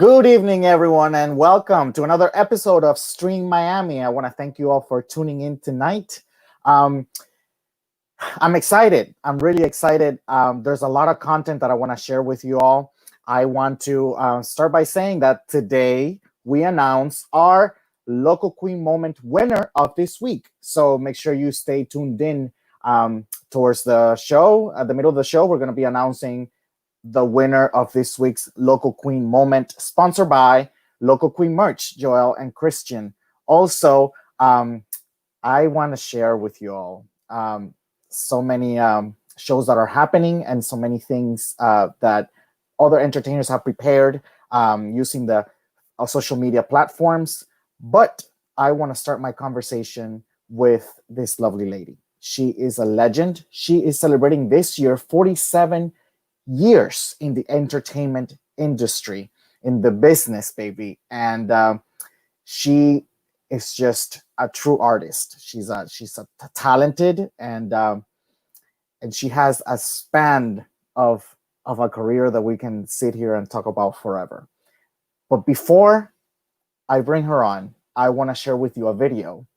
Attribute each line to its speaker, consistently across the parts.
Speaker 1: Good evening, everyone, and welcome to another episode of Stream Miami. I want to thank you all for tuning in tonight. Um, I'm excited. I'm really excited. There's a lot of content that I want to share with you all. I want to start by saying that today we announce our local queen moment winner of this week. So make sure you stay tuned in towards the show. At the middle of the show, we're going to be announcing the winner of this week's Local Queen Moment, sponsored by Local Queen Merch, Joel and Christian. Also, I want to share with you all so many shows that are happening and so many things that other entertainers have prepared using the social media platforms. But I want to start my conversation with this lovely lady. She is a legend. She is celebrating this year 47 years in the entertainment industry, in the business, baby. And she is just a true artist. She's a talented and she has a span of a career that we can sit here and talk about forever. But before I bring her on, I want to share with you a video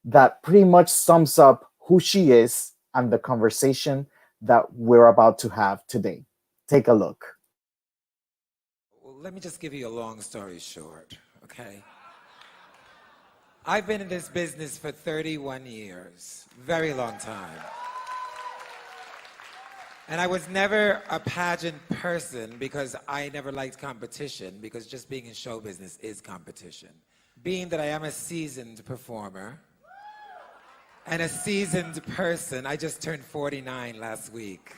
Speaker 1: that pretty much sums up who she is and the conversation that we're about to have today. Take a look.
Speaker 2: Well, let me just give you a long story short, okay? I've been in this business for 31 years, very long time. And I was never a pageant person because I never liked competition, because just being in show business is competition. Being that I am a seasoned performer and a seasoned person, I just turned 49 last week.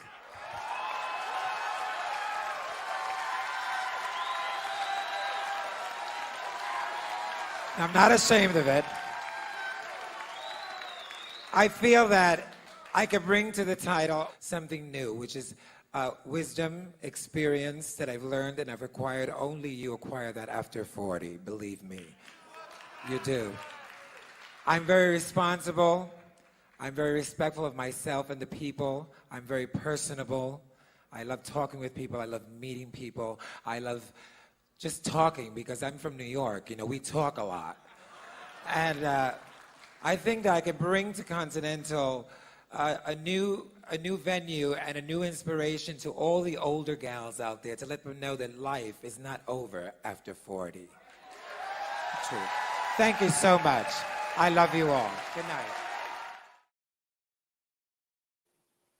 Speaker 2: I'm not ashamed of it. I feel that I can bring to the title something new, which is wisdom, experience that I've learned and I've acquired. Only you acquire that after 40, believe me. You do. I'm very responsible. I'm very respectful of myself and the people. I'm very personable. I love talking with people. I love meeting people. I love just talking, because I'm from New York, we talk a lot. And I think that I can bring to Continental a new venue and a new inspiration to all the older gals out there, to let them know that life is not over after 40. True. Thank you so much. I love you all. Good night.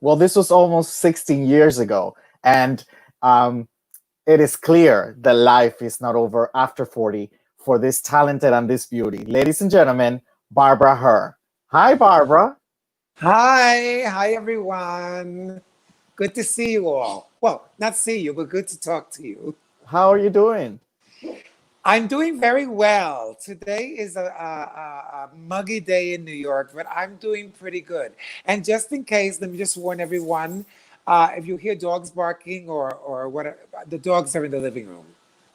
Speaker 1: Well, this was almost 16 years ago, and it is clear that life is not over after 40 for this talented and this beauty. Ladies and gentlemen, Barbara Herr. Hi, Barbara.
Speaker 3: Hi everyone. Good to see you all. Well, not see you, but good to talk to you.
Speaker 1: How are you doing?
Speaker 3: I'm doing very well. Today is a muggy day in New York, but I'm doing pretty good. And just in case, let me just warn everyone, if you hear dogs barking or what, the dogs are in the living room.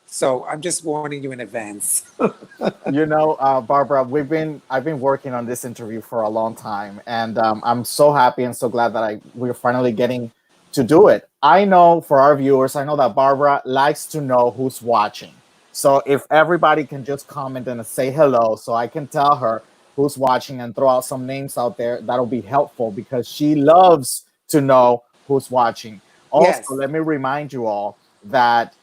Speaker 3: So I'm just warning you in advance.
Speaker 1: Barbara, I've been working on this interview for a long time, and I'm so happy and so glad that we're finally getting to do it. I know for our viewers, I know that Barbara likes to know who's watching. So if everybody can just comment and say hello, so I can tell her who's watching and throw out some names out there, that'll be helpful, because she loves to know who's watching. Also,
Speaker 3: Yes.
Speaker 1: let me remind you all that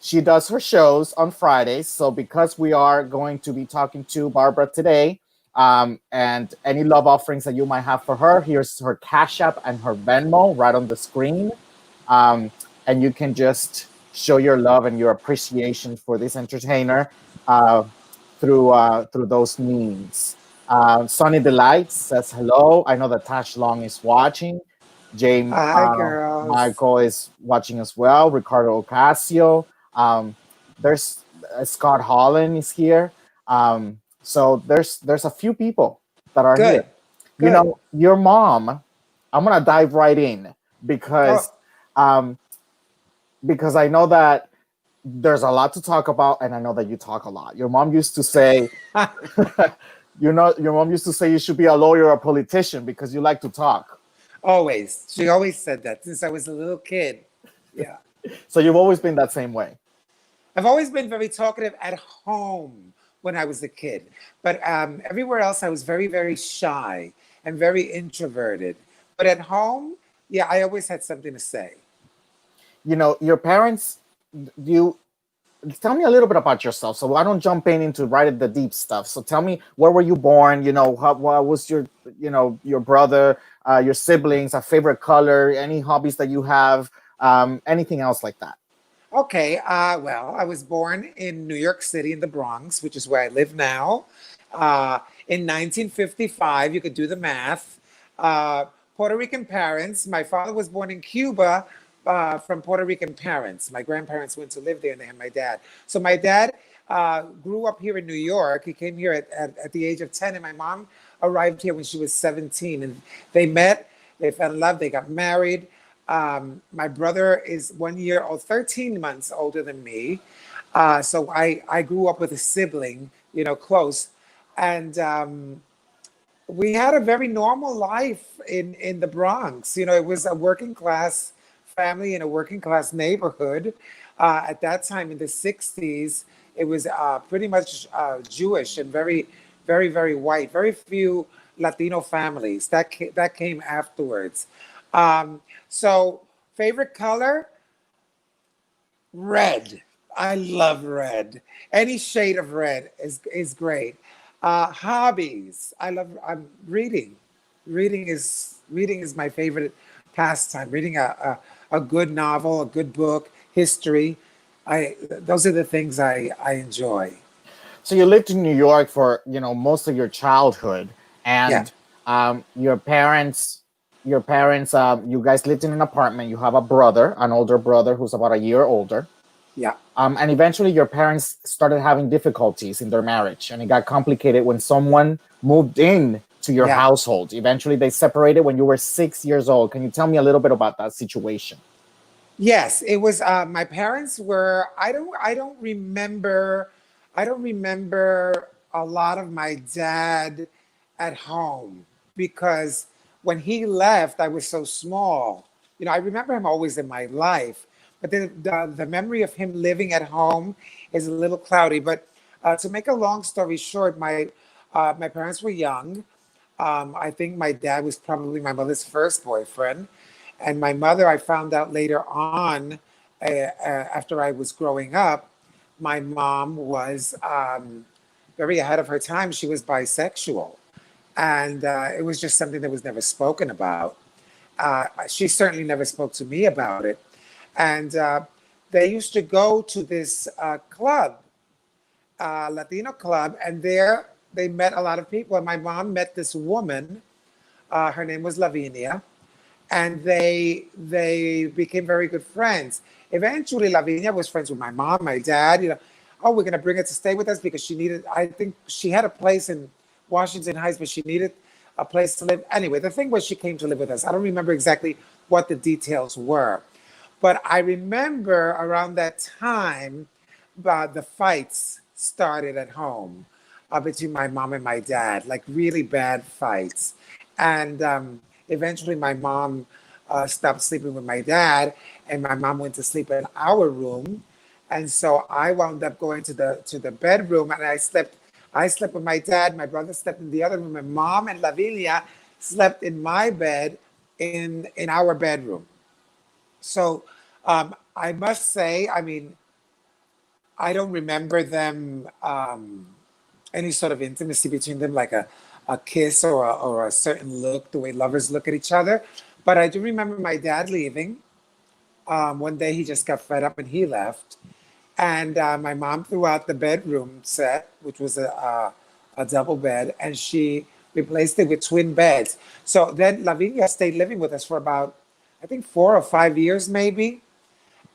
Speaker 1: she does her shows on Fridays. So because we are going to be talking to Barbara today, and any love offerings that you might have for her, here's her Cash App and her Venmo right on the screen. And you can just show your love and your appreciation for this entertainer through those means. Sunny Delights says hello. I know that Tash Long is watching. Jane
Speaker 3: Hi, girls.
Speaker 1: Michael is watching as well. Ricardo Ocasio. There's Scott Holland is here. So there's a few people that are
Speaker 3: Good.
Speaker 1: here.
Speaker 3: Good.
Speaker 1: Your mom. I'm gonna dive right in because
Speaker 3: Oh.
Speaker 1: because I know that there's a lot to talk about, and I know that you talk a lot. Your mom used to say, your mom used to say you should be a lawyer or a politician because you like to talk.
Speaker 3: Always. She always said that since I was a little kid. Yeah.
Speaker 1: So you've always been that same way.
Speaker 3: I've always been very talkative at home when I was a kid, but everywhere else I was very, very shy and very introverted. But at home, yeah, I always had something to say.
Speaker 1: Your parents, you tell me a little bit about yourself. So I don't jump into right at the deep stuff. So tell me, where were you born? What was your brother, your siblings, a favorite color, any hobbies that you have, anything else like that?
Speaker 3: Okay, well, I was born in New York City in the Bronx, which is where I live now. In 1955, you could do the math. Uh, Puerto Rican parents. My father was born in Cuba from Puerto Rican parents. My grandparents went to live there and they had my dad. So my dad grew up here in New York. He came here at the age of 10, and my mom arrived here when she was 17. And they met, they fell in love, they got married. My brother is 1 year old, 13 months older than me. So I grew up with a sibling, close. And we had a very normal life in the Bronx. It was a working class family in a working class neighborhood. At that time in the 60s, it was pretty much Jewish and very, very, very white. Very few Latino families. That came afterwards. Um, so, favorite color? Red. I love red. Any shade of red is great. Hobbies. I'm reading. Reading is my favorite pastime. Reading a good novel, a good book, history. I Those are the things I enjoy.
Speaker 1: So you lived in New York for most of your childhood,
Speaker 3: Yeah,
Speaker 1: and your parents, you guys lived in an apartment. You have a brother, an older brother who's about a year older.
Speaker 3: yeah,
Speaker 1: And eventually, your parents started having difficulties in their marriage, and it got complicated when someone moved in to your
Speaker 3: yeah.
Speaker 1: household. Eventually, they separated when you were 6 years old. Can you tell me a little bit about that situation?
Speaker 3: Yes, it was my parents were I don't remember a lot of my dad at home because when he left I was so small. I remember him always in my life, but the memory of him living at home is a little cloudy. But to make a long story short, my parents were young. I think my dad was probably my mother's first boyfriend. And my mother, I found out later on, after I was growing up, my mom was very ahead of her time. She was bisexual. And it was just something that was never spoken about. She certainly never spoke to me about it. And they used to go to this club, Latino club, and there they met a lot of people. And my mom met this woman. Her name was Lavinia, and they became very good friends. Eventually, Lavinia was friends with my mom, my dad. Oh, we're gonna bring her to stay with us because she needed. I think she had a place in Washington Heights, but she needed a place to live. Anyway, the thing was, she came to live with us. I don't remember exactly what the details were, but I remember around that time, the fights started at home between my mom and my dad, like really bad fights. And eventually, my mom stopped sleeping with my dad, and my mom went to sleep in our room. And so I wound up going to the bedroom, and I slept with my dad. My brother slept in the other room. My mom and Lavinia slept in my bed in our bedroom. So I must say, I mean, I don't remember them any sort of intimacy between them, like a kiss or a certain look, the way lovers look at each other. But I do remember my dad leaving. One day he just got fed up and he left. And my mom threw out the bedroom set, which was a double bed, and she replaced it with twin beds. So then Lavinia stayed living with us for about, I think, 4 or 5 years, maybe.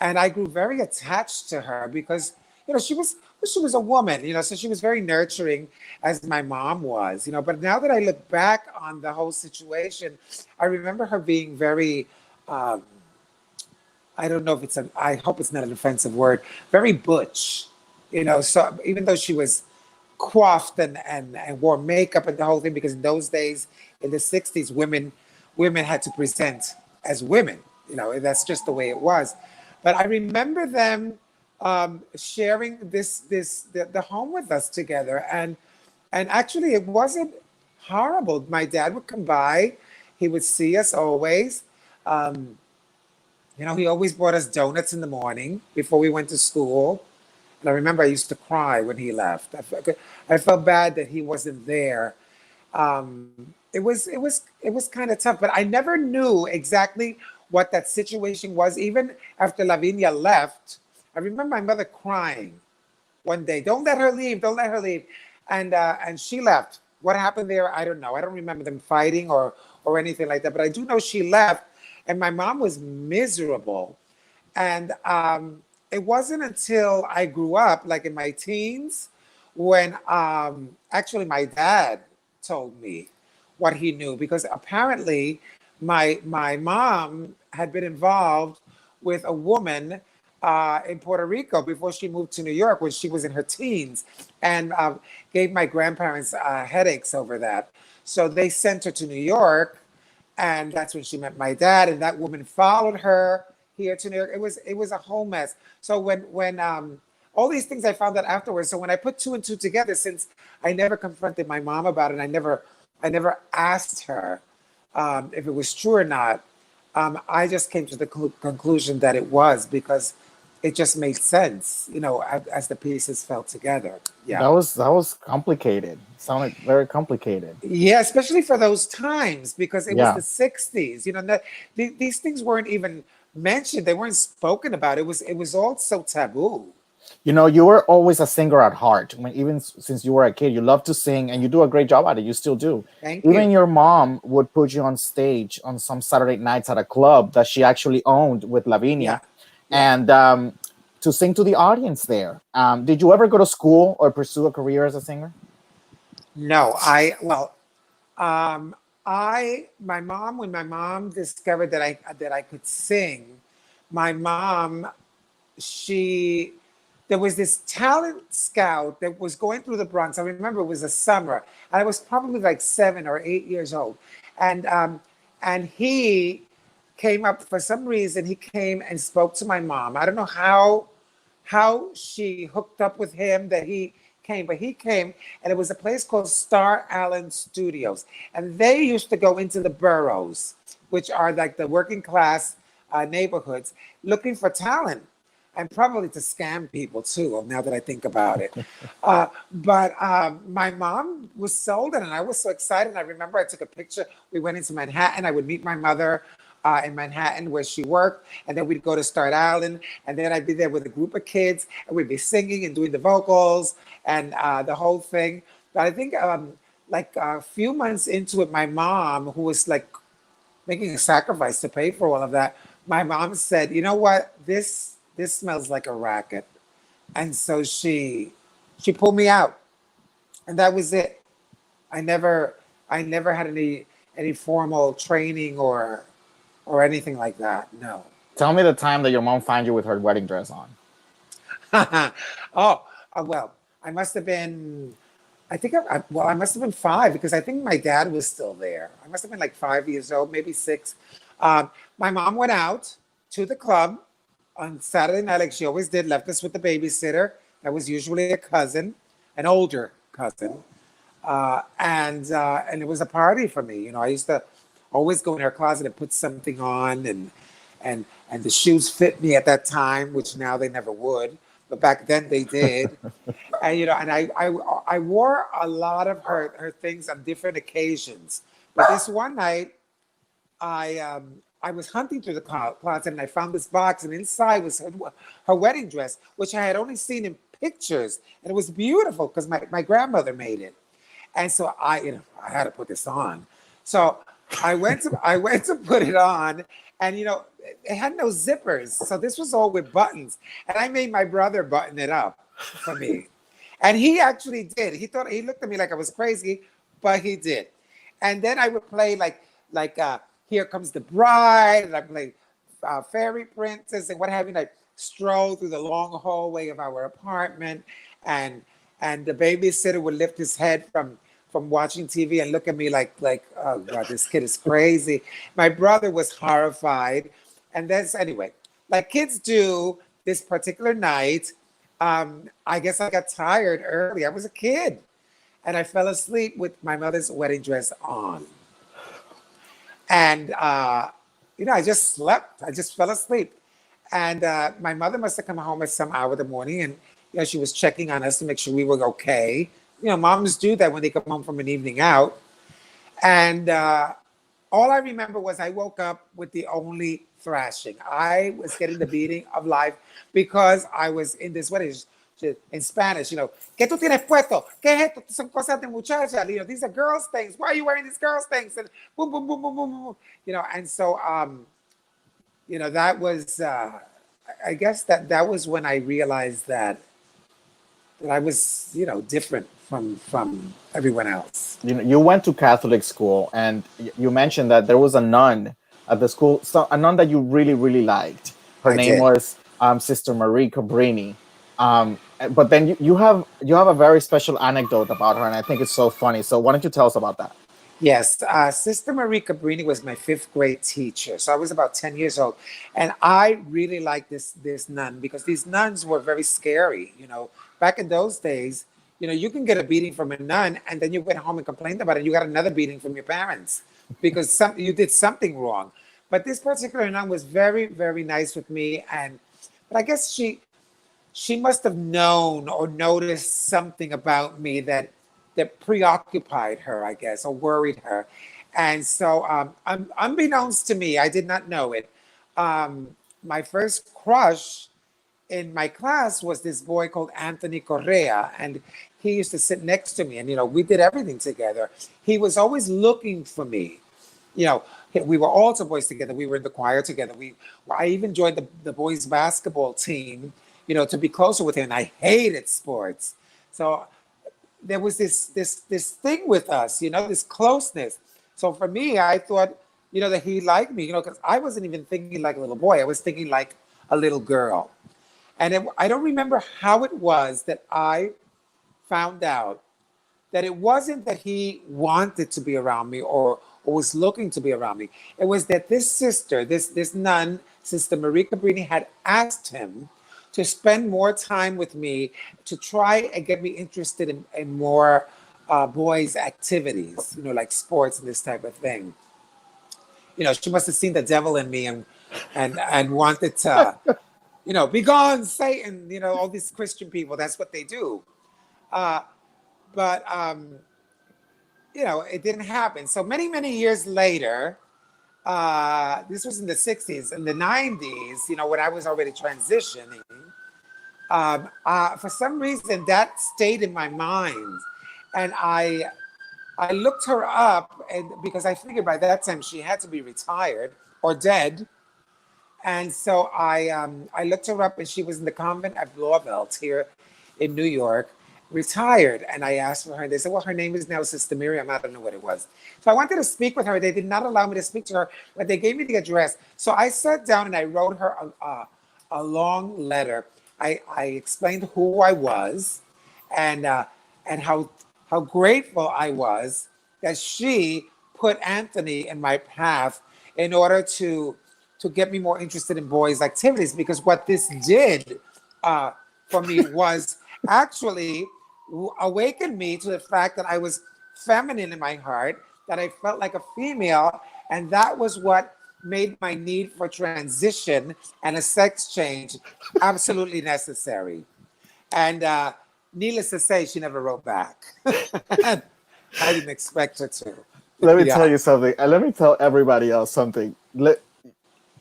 Speaker 3: And I grew very attached to her because she was a woman, so she was very nurturing as my mom was. But now that I look back on the whole situation, I remember her being very um, I don't know if I hope it's not an offensive word, very butch. So even though she was coiffed and wore makeup and the whole thing, because in those days, in the 60s, women had to present as women. That's just the way it was. But I remember them sharing the home with us together. And actually, it wasn't horrible. My dad would come by. He would see us always. Um, he always brought us donuts in the morning before we went to school. And I remember I used to cry when he left. I felt bad that he wasn't there. It was kind of tough, but I never knew exactly what that situation was. Even after Lavinia left, I remember my mother crying one day. Don't let her leave. Don't let her leave. And she left. What happened there? I don't know. I don't remember them fighting or anything like that. But I do know she left, and my mom was miserable. And it wasn't until I grew up, like in my teens, when actually my dad told me what he knew, because apparently my mom had been involved with a woman in Puerto Rico before she moved to New York when she was in her teens, and gave my grandparents headaches over that. So they sent her to New York, and that's when she met my dad. And that woman followed her here to New York. It was a whole mess. So when all these things I found out afterwards. So when I put two and two together, since I never confronted my mom about it, and I never asked her if it was true or not. I just came to the conclusion that it was, because it just made sense, as the pieces fell together. Yeah.
Speaker 1: That was complicated. Sounded very complicated.
Speaker 3: Yeah, especially for those times, because it was
Speaker 1: Yeah.
Speaker 3: the 60s. These things weren't even mentioned. They weren't spoken about. It was all so taboo.
Speaker 1: You were always a singer at heart. Even since you were a kid, you love to sing, and you do a great job at it. You still do.
Speaker 3: Thank
Speaker 1: Even
Speaker 3: you.
Speaker 1: your mom would put you on stage on some Saturday nights at a club that she actually owned with Lavinia,
Speaker 3: Yeah. Yeah.
Speaker 1: and to sing to the audience there. Did you ever go to school or pursue a career as a singer?
Speaker 3: No, well, um, my mom, when my mom discovered that I could sing, my mom, she there was this talent scout that was going through the Bronx. I remember it was a summer, and I was probably like 7 or 8 years old, and he came up for some reason. He came and spoke to my mom. I don't know how she hooked up with him that he came, but he came, and it was a place called Star Island Studios, and they used to go into the boroughs, which are like the working class neighborhoods, looking for talent, and probably to scam people too. Now that I think about it, but my mom was sold it, and I was so excited. And I remember I took a picture. We went into Manhattan. I would meet my mother in Manhattan where she worked, and then we'd go to Start Island, and then I'd be there with a group of kids, and we'd be singing and doing the vocals and the whole thing. But I think like a few months into it, my mom, who was like making a sacrifice to pay for all of that, my mom said, "You know what? This smells like a racket," and so she pulled me out, and that was it. I never had any formal training or anything like that. No.
Speaker 1: Tell me the time that your mom found you with her wedding dress on.
Speaker 3: Oh, well, I must have been. I must have been five, because I think my dad was still there. I must have been like 5 years old, maybe six. My mom went out to the club on Saturday night, like she always did. Left us with the babysitter. That was usually a cousin, an older cousin, and it was a party for me. I used to always go in her closet and put something on, and the shoes fit me at that time, which now they never would, but back then they did. And I wore a lot of her things on different occasions. But this one night, I was hunting through the closet, and I found this box, and inside was her wedding dress, which I had only seen in pictures, and it was beautiful because my grandmother made it. And so I had to put this on. So I went to put it on, and it had no zippers. So this was all with buttons. And I made my brother button it up for me. And he actually did. He looked at me like I was crazy, but he did. And then I would play like Here Comes the Bride, and I play Fairy Princess and what have you. And I stroll through the long hallway of our apartment, and the babysitter would lift his head from watching TV and look at me like, oh God, this kid is crazy. My brother was horrified. And that's, anyway, like kids do, this particular night, I guess I got tired early. I was a kid, and I fell asleep with my mother's wedding dress on. And, I just slept. I just fell asleep. And my mother must have come home at some hour of the morning, and she was checking on us to make sure we were okay. Moms do that when they come home from an evening out. And all I remember was I woke up with the only thrashing. I was getting the beating of life because I was in this wedding in Spanish. ¿Qué tú tienes puesto? ¿Qué es esto? Son cosas de muchacha. These are girls' things. Why are you wearing these girls' things? And boom, boom, boom, boom, boom, boom. And so, that was, I guess that was when I realized that I was, different from everyone else.
Speaker 1: You went to Catholic school, and you mentioned that there was a nun at the school, so a nun that you really, really liked. Her
Speaker 3: I
Speaker 1: name
Speaker 3: did.
Speaker 1: was Sister Marie Cabrini. But then you have a very special anecdote about her, and I think it's so funny. So why don't you tell us about that?
Speaker 3: Yes, Sister Marie Cabrini was my fifth grade teacher. So I was about 10 years old. And I really liked this nun because these nuns were very scary. Back in those days, you can get a beating from a nun and then you went home and complained about it. You got another beating from your parents because you did something wrong. But this particular nun was very, very nice with me. But I guess she must have known or noticed something about me that preoccupied her, I guess, or worried her. And so, unbeknownst to me, I did not know it. My first crush in my class was this boy called Anthony Correa, and he used to sit next to me, and we did everything together. He was always looking for me. You know, we were also boys together. We were in the choir together. I even joined the boys basketball team, to be closer with him. And I hated sports, so there was this thing with us, this closeness. So for me, I thought, that he liked me, because I wasn't even thinking like a little boy. I was thinking like a little girl. And I don't remember how it was that I found out that it wasn't that he wanted to be around me or was looking to be around me. It was that this sister, this nun, Sister Marie Cabrini, had asked him to spend more time with me to try and get me interested in more boys' activities, like sports and this type of thing. She must have seen the devil in me and wanted to, be gone, Satan, all these Christian people, that's what they do. Uh, but it didn't happen. So many, many years later, this was in the 60s, in the 90s, when I was already transitioning, for some reason that stayed in my mind. And I looked her up, and because I figured by that time she had to be retired or dead. And so I looked her up, and she was in the convent of Lorvelt here in New York, retired. And I asked for her, and they said, well, her name is now Sister Miriam. I don't know what it was. So I wanted to speak with her. They did not allow me to speak to her, but they gave me the address. So I sat down and I wrote her a long letter. I explained who I was and how grateful I was that she put Anthony in my path in order to get me more interested in boys' activities. Because what this did for me was actually awaken me to the fact that I was feminine in my heart, that I felt like a female, and that was what made my need for transition and a sex change absolutely necessary. And needless to say, she never wrote back. I didn't expect her to.
Speaker 1: Let me tell
Speaker 3: Yeah.
Speaker 1: you something, and let me tell everybody else something.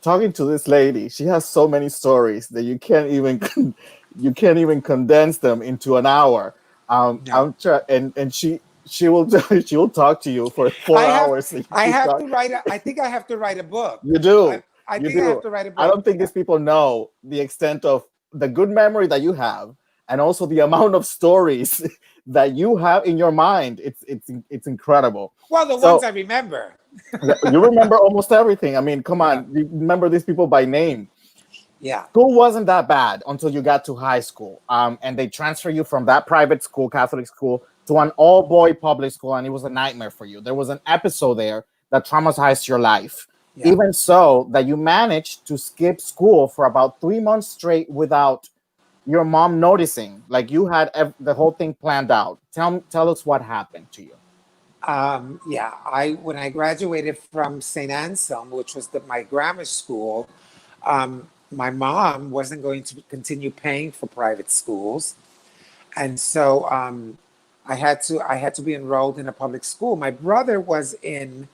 Speaker 1: Talking to this lady, she has so many stories that you can't even you can't even condense them into an hour.
Speaker 3: No.
Speaker 1: And she will she will talk to you for
Speaker 3: I
Speaker 1: four
Speaker 3: have
Speaker 1: hours. And
Speaker 3: I
Speaker 1: keep
Speaker 3: have
Speaker 1: talking.
Speaker 3: to write I think I have to write a book.
Speaker 1: You
Speaker 3: I,
Speaker 1: do.
Speaker 3: I
Speaker 1: You
Speaker 3: think I have
Speaker 1: do.
Speaker 3: to write a
Speaker 1: I
Speaker 3: book.
Speaker 1: don't think these people know the extent of the good memory that you have, and also the amount of stories that you have in your mind. It's incredible.
Speaker 3: Well, the ones
Speaker 1: So
Speaker 3: I remember.
Speaker 1: you remember almost everything. I mean, come
Speaker 3: Yeah.
Speaker 1: on, you remember these people by name.
Speaker 3: Yeah.
Speaker 1: School wasn't that bad until you got to high school, and they transfer you from that private school, Catholic school, to an all-boy public school, and it was a nightmare for you. There was an episode there that traumatized your life.
Speaker 3: Yeah.
Speaker 1: Even so, that you managed to skip school for about 3 months straight without your mom noticing. Like you had the whole thing planned out. Tell us what happened to you.
Speaker 3: Yeah, I when I graduated from St. Anselm, which was my grammar school, my mom wasn't going to continue paying for private schools, and so I had to be enrolled in a public school. My brother was in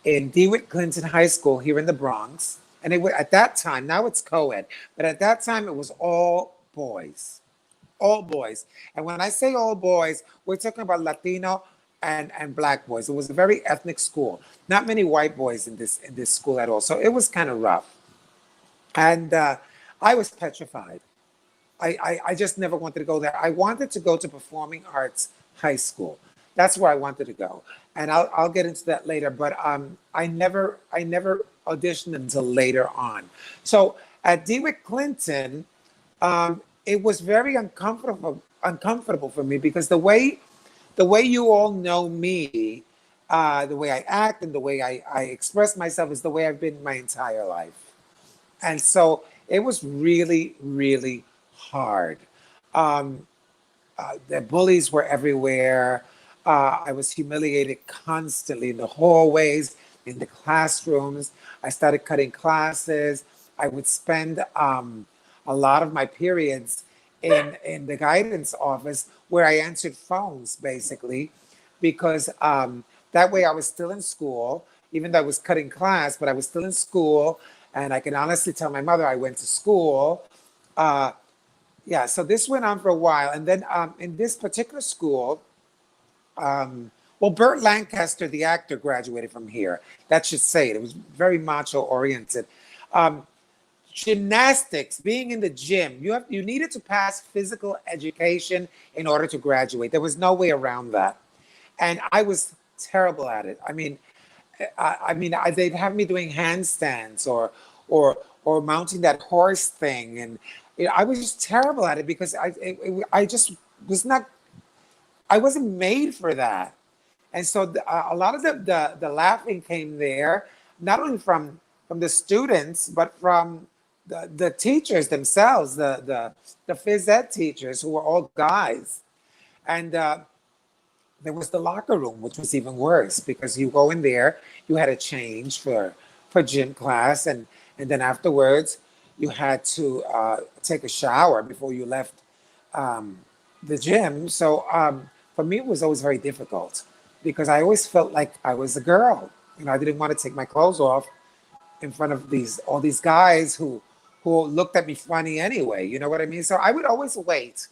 Speaker 3: DeWitt Clinton High School here in the Bronx, and it was at that time. Now it's co-ed, but at that time it was all boys. And when I say all boys, we're talking about Latino and black boys. It was a very ethnic school. Not many white boys in this school at all. So it was kind of rough. And I was petrified. I just never wanted to go there. I wanted to go to Performing Arts High School. That's where I wanted to go, and I'll get into that later. But I never auditioned until later on. So at DeWitt Clinton, it was very uncomfortable for me because the way you all know me, the way I act and the way I express myself is the way I've been my entire life. And so it was really, really hard. Um, the bullies were everywhere. I was humiliated constantly in the hallways, in the classrooms. I started cutting classes. I would spend a lot of my periods in the guidance office where I answered phones basically, because that way I was still in school, even though I was cutting class, but I was still in school. And I can honestly tell my mother I went to school. Uh, yeah, so this went on for a while. And then in this particular school, well, Burt Lancaster, the actor, graduated from here. That should say it. It was very macho oriented. Um, Gymnastics, being in the gym, you needed to pass physical education in order to graduate. There was no way around that, and I was terrible at it. They'd have me doing handstands or mounting that horse thing, and I was just terrible at it because I just was not. I wasn't made for that. And so a lot of the laughing came there, not only from the students, but from the teachers themselves, the phys ed teachers who were all guys. And there was the locker room, which was even worse because you go in there, you had to change for gym class, and then afterwards you had to take a shower before you left um, the gym. So for me, it was always very difficult because I always felt like I was a girl. I didn't want to take my clothes off in front of all these guys who looked at me funny anyway. You know what I mean? So I would always wait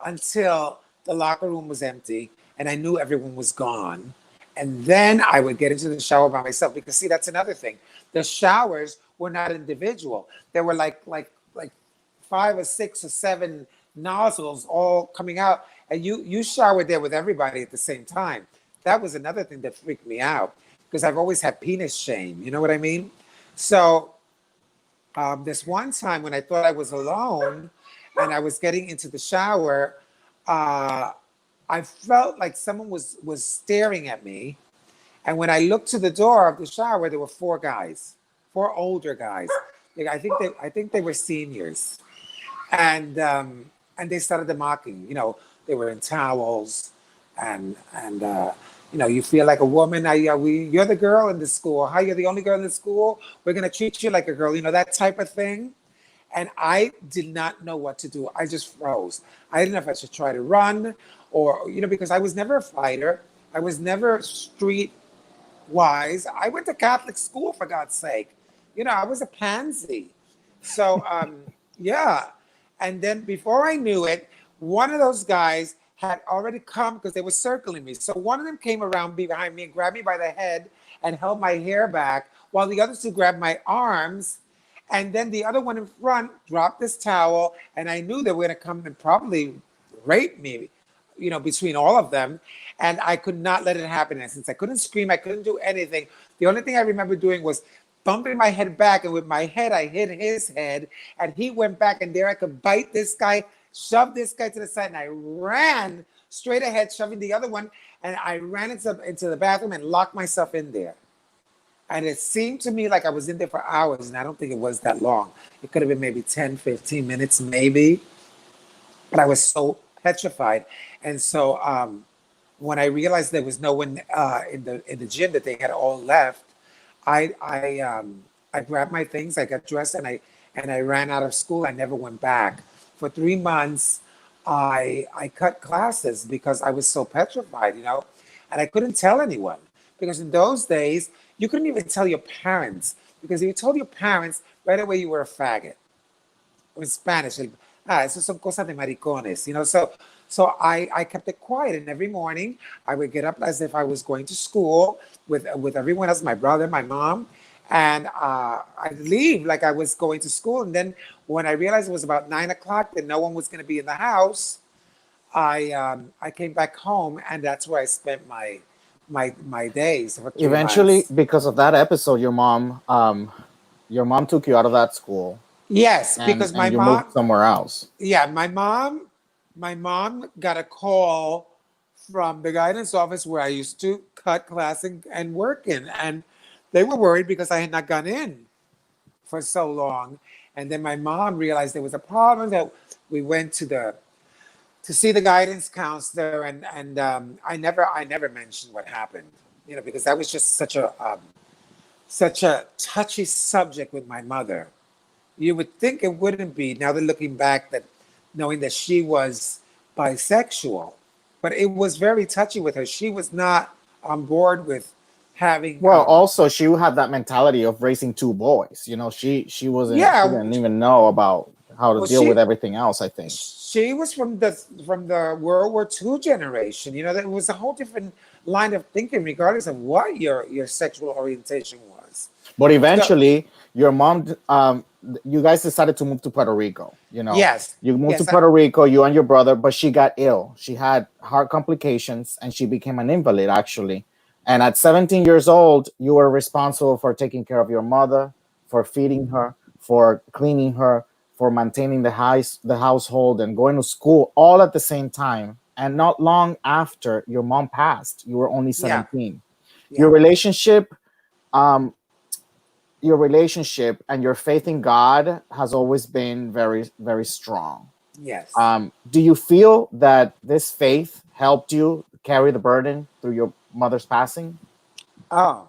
Speaker 3: until the locker room was empty and I knew everyone was gone. And then I would get into the shower by myself because see, that's another thing. The showers were not individual. They were like 5 or 6 or 7 nozzles all coming out, and you showered there with everybody at the same time. That was another thing that freaked me out because I've always had penis shame. You know what I mean? So this one time when I thought I was alone and I was getting into the shower, uh, I felt like someone was staring at me. And when I looked to the door of the shower, there were 4 guys, 4 older guys. I think they were seniors, and they started the mocking. They were in towels, and you feel like a woman. You're the girl in the school. How you're the only girl in the school? We're gonna treat you like a girl. That type of thing. And I did not know what to do. I just froze. I didn't know if I should try to run or because I was never a fighter. I was never street wise. I went to Catholic school for God's sake. I was a pansy. So yeah. And then before I knew it, one of those guys had already come because they were circling me. So one of them came around behind me and grabbed me by the head and held my hair back, while the other two grabbed my arms. And then the other one in front dropped this towel, and I knew they were going to come and probably rape me, between all of them. And I could not let it happen. And since I couldn't scream, I couldn't do anything. The only thing I remember doing was bumping my head back, and with my head, I hit his head, and he went back, and there I could bite this guy, shove this guy to the side, and I ran straight ahead, shoving the other one, and I ran into the bathroom and locked myself in there. And it seemed to me like I was in there for hours, and I don't think it was that long. It could have been maybe 10, 15 minutes, maybe. But I was so petrified. And so when I realized there was no one in the gym, that they had all left, I grabbed my things, I got dressed, and I ran out of school. I never went back. For 3 months, I cut classes because I was so petrified, and I couldn't tell anyone, because in those days you couldn't even tell your parents, because if you told your parents, right away you were a faggot. In Spanish, eso son cosas de maricones, So I kept it quiet, and every morning I would get up as if I was going to school with everyone else, my brother, my mom, and I'd leave like I was going to school. And then when I realized it was about 9 o'clock, that no one was going to be in the house, I came back home, and that's where I spent my days for 3 months.
Speaker 1: Eventually, because of that episode, your mom took you out of that school,
Speaker 3: Yes,
Speaker 1: and
Speaker 3: because my
Speaker 1: you moved
Speaker 3: mom,
Speaker 1: somewhere else.
Speaker 3: yeah, my mom got a call from the guidance office where I used to cut class and work in, and they were worried because I had not gone in for so long. And then my mom realized there was a problem, that we went to see the guidance counselor, and I never mentioned what happened, because that was just such a touchy subject with my mother. You would think it wouldn't be, now that looking back, that knowing that she was bisexual, but it was very touchy with her. She was not on board with having
Speaker 1: Well, also she had that mentality of raising two boys. She
Speaker 3: yeah.
Speaker 1: didn't even know about how to
Speaker 3: Well,
Speaker 1: deal with
Speaker 3: she
Speaker 1: everything else, I think.
Speaker 3: she was from the World War II generation. That was a whole different line of thinking, regardless of what your sexual orientation was.
Speaker 1: But
Speaker 3: So
Speaker 1: eventually, your mom, you guys decided to move to Puerto Rico.
Speaker 3: yes,
Speaker 1: You moved to
Speaker 3: yes,
Speaker 1: Puerto Rico, you and your brother, but she got ill. She had heart complications, and she became an invalid, actually. And at 17 years old, you were responsible for taking care of your mother, for feeding her, for cleaning her, for maintaining the household, and going to school all at the same time. And not long after your mom passed, you were only
Speaker 3: yeah,
Speaker 1: 17. Your
Speaker 3: yeah,
Speaker 1: relationship, um, your relationship and your faith in God has always been very, very strong.
Speaker 3: yes.
Speaker 1: Do you feel that this faith helped you carry the burden through your mother's passing?
Speaker 3: Oh,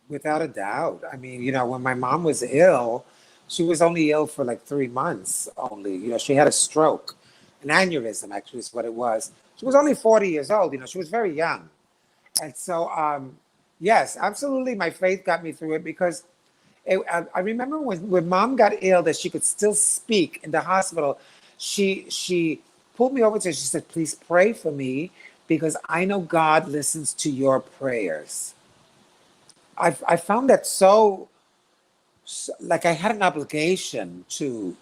Speaker 3: without a doubt. I mean, when my mom was ill, she was only ill for like 3 months only. She had a stroke, an aneurysm, actually, is what it was. She was only 40 years old. She was very young. And so, yes, absolutely, my faith got me through it, because I remember when mom got ill, that she could still speak in the hospital. She pulled me over to her. She said, "Please pray for me, because I know God listens to your prayers." I found that like I had an obligation to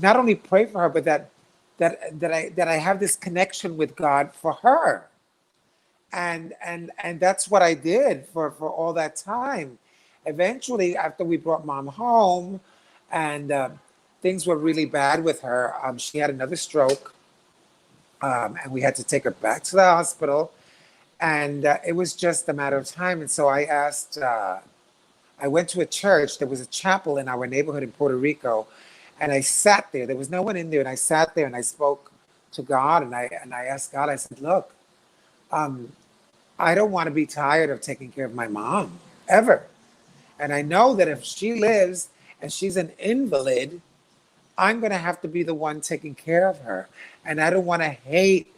Speaker 3: not only pray for her, but that I have this connection with God for her, and that's what I did for all that time. Eventually, after we brought mom home, and things were really bad with her, she had another stroke, and we had to take her back to the hospital, and it was just a matter of time. And so I went to a church. There was a chapel in our neighborhood in Puerto Rico, and I sat there. There was no one in there, and I sat there and I spoke to God, and I asked God. I said, "Look, um, I don't want to be tired of taking care of my mom ever, and I know that if she lives and she's an invalid, I'm going to have to be the one taking care of her, and I don't want to hate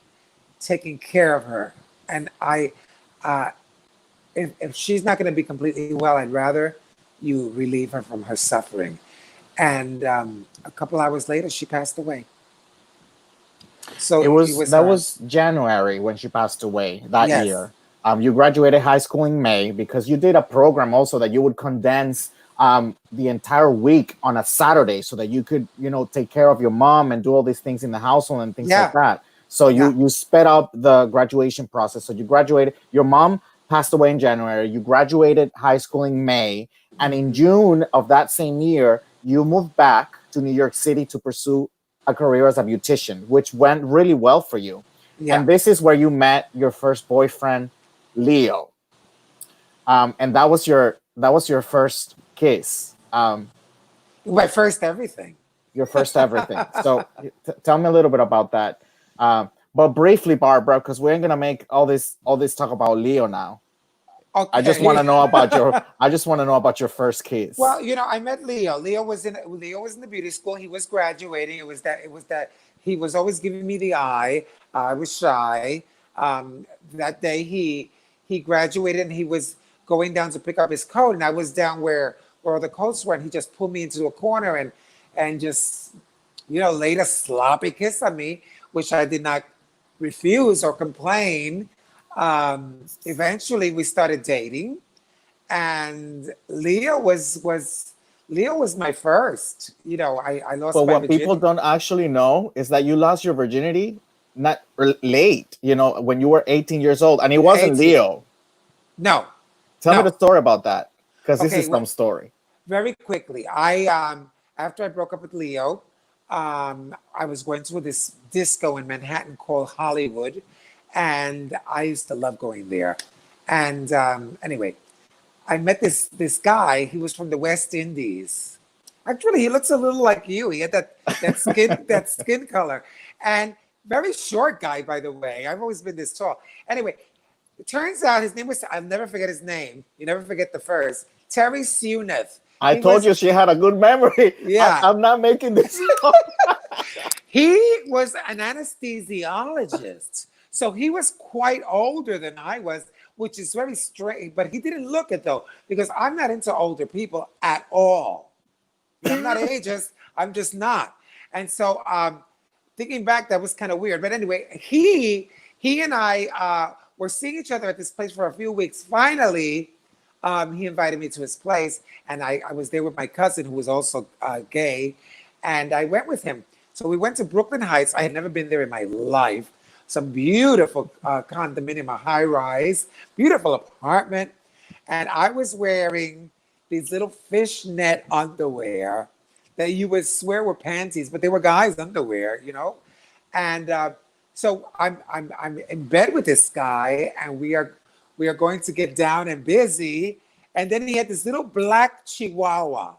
Speaker 3: taking care of her. And uh, if she's not going to be completely well, I'd rather you relieve her from her suffering." And a couple hours later, she passed away. So it was
Speaker 1: That was January when she passed away that
Speaker 3: yes,
Speaker 1: year. You graduated high school in May because you did a program also that you would condense the entire week on a Saturday so that you could, take care of your mom and do all these things in the household and things like
Speaker 3: yeah,
Speaker 1: that. So
Speaker 3: yeah,
Speaker 1: you sped up the graduation process. So you graduated. Your mom passed away in January. You graduated high school in May, and in
Speaker 3: mhm,
Speaker 1: June of that same year, you moved back to New York City to pursue a career as a beautician, which went really well for you.
Speaker 3: yeah,
Speaker 1: And this is where you met your first boyfriend, Leo. And that was your first kiss,
Speaker 3: My first everything.
Speaker 1: your first everything. So tell me a little bit about that. But briefly, Barbara, because we ain't gonna make all this talk about Leo now. I just want to
Speaker 3: Okay.
Speaker 1: know about your I just want to know about your first
Speaker 3: Well,
Speaker 1: kiss.
Speaker 3: I met Leo. Leo was in the beauty school. He was graduating. It was that he was always giving me the eye. I was shy. That day he graduated and he was going down to pick up his coat, and I was down where all the coats were, and he just pulled me into a corner and just laid a sloppy kiss on me, which I did not refuse or complain. Eventually, we started dating, and Leo was my first. I
Speaker 1: But
Speaker 3: lost my
Speaker 1: what people
Speaker 3: virginity.
Speaker 1: don't actually know is that you lost your virginity not late, when you were 18 years old, and it wasn't
Speaker 3: 18.
Speaker 1: Leo.
Speaker 3: No,
Speaker 1: Tell me
Speaker 3: no.
Speaker 1: the story about that, because this
Speaker 3: Okay,
Speaker 1: is some story.
Speaker 3: very quickly. After I broke up with Leo, I was going to this disco in Manhattan called Hollywood, and I used to love going there. And anyway, I met this guy. He was from the West Indies. Actually, he looks a little like you. He had that skin color, and very short guy, by the way. I've always been this tall. Anyway, it turns out his name was, I'll never forget his name. You never forget the first. Terry Suneth.
Speaker 1: I
Speaker 3: He
Speaker 1: told
Speaker 3: was,
Speaker 1: you she had a good memory.
Speaker 3: yeah,
Speaker 1: I'm not making this up.
Speaker 3: he was an anesthesiologist. So he was quite older than I was, which is very strange. But he didn't look it though, because I'm not into older people at all. I'm not ageist. I'm just not. And so, thinking back, that was kind of weird. But anyway, he and I were seeing each other at this place for a few weeks. Finally, he invited me to his place, and I was there with my cousin, who was also gay, and I went with him. So we went to Brooklyn Heights. I had never been there in my life. Some beautiful condominium, a high rise, beautiful apartment. And I was wearing these little fishnet underwear that you would swear were panties, but they were guys' underwear. And so I'm in bed with this guy, and we are going to get down and busy. And then he had this little black chihuahua,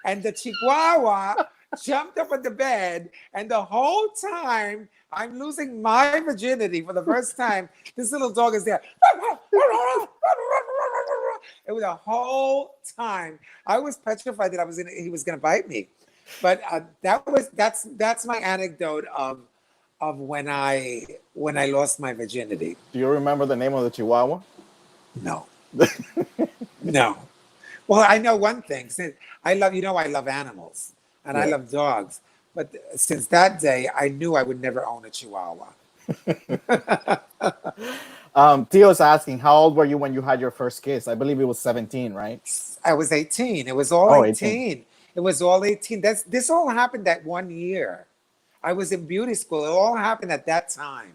Speaker 3: and the chihuahua jumped up on the bed, and the whole time I'm losing my virginity for the first time. This little dog is there. It was a whole time. I was petrified that he was gonna bite me. But that's my anecdote of when I lost my virginity.
Speaker 1: Do you remember the name of the Chihuahua?
Speaker 3: No, no. Well, I know one thing. Since I love animals and I
Speaker 1: Yeah.
Speaker 3: love dogs. But since that day, I knew I would never own a Chihuahua.
Speaker 1: Theo's asking, how old were you when you had your first kiss? I believe it was 17, right?
Speaker 3: I was 18. It was all
Speaker 1: Oh, 18.
Speaker 3: 18. It was all 18. This all happened that one year. I was in beauty school. It all happened at that time.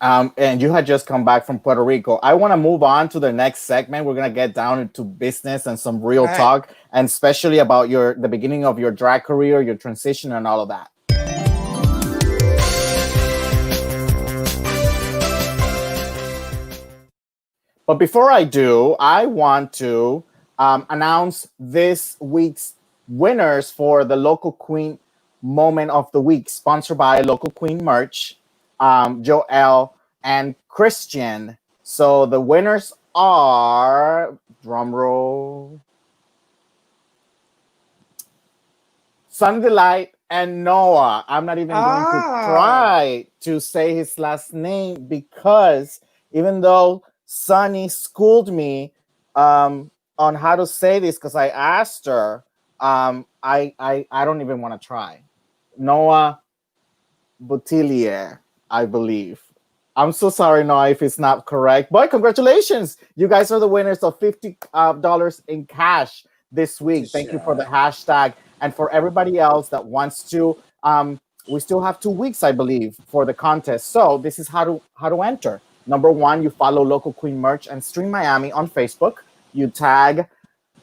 Speaker 1: And you had just come back from Puerto Rico. I want to move on to the next segment. We're gonna get down into business and some real
Speaker 3: Right.
Speaker 1: talk, and especially about the beginning of your drag career, your transition, and all of that. But before I do, I want to announce this week's winners for the Local Queen Moment of the Week, sponsored by Local Queen Merch, Joel and Christian. So the winners are, drum roll, Sun Delight and Noah. I'm not even going to
Speaker 3: Ah,
Speaker 1: try to say his last name, because even though Sunny schooled me on how to say this, because I asked her, I don't even want to try. Noah Boutillier, I believe. I'm so sorry, Noah, if it's not correct. But congratulations. You guys are the winners of $50 in cash this week. Thank you for the
Speaker 3: Patricia.
Speaker 1: hashtag. And for everybody else that wants to, we still have 2 weeks, I believe, for the contest. So this is how to enter. Number one, you follow Local Queen Merch and Stream Miami on Facebook. You tag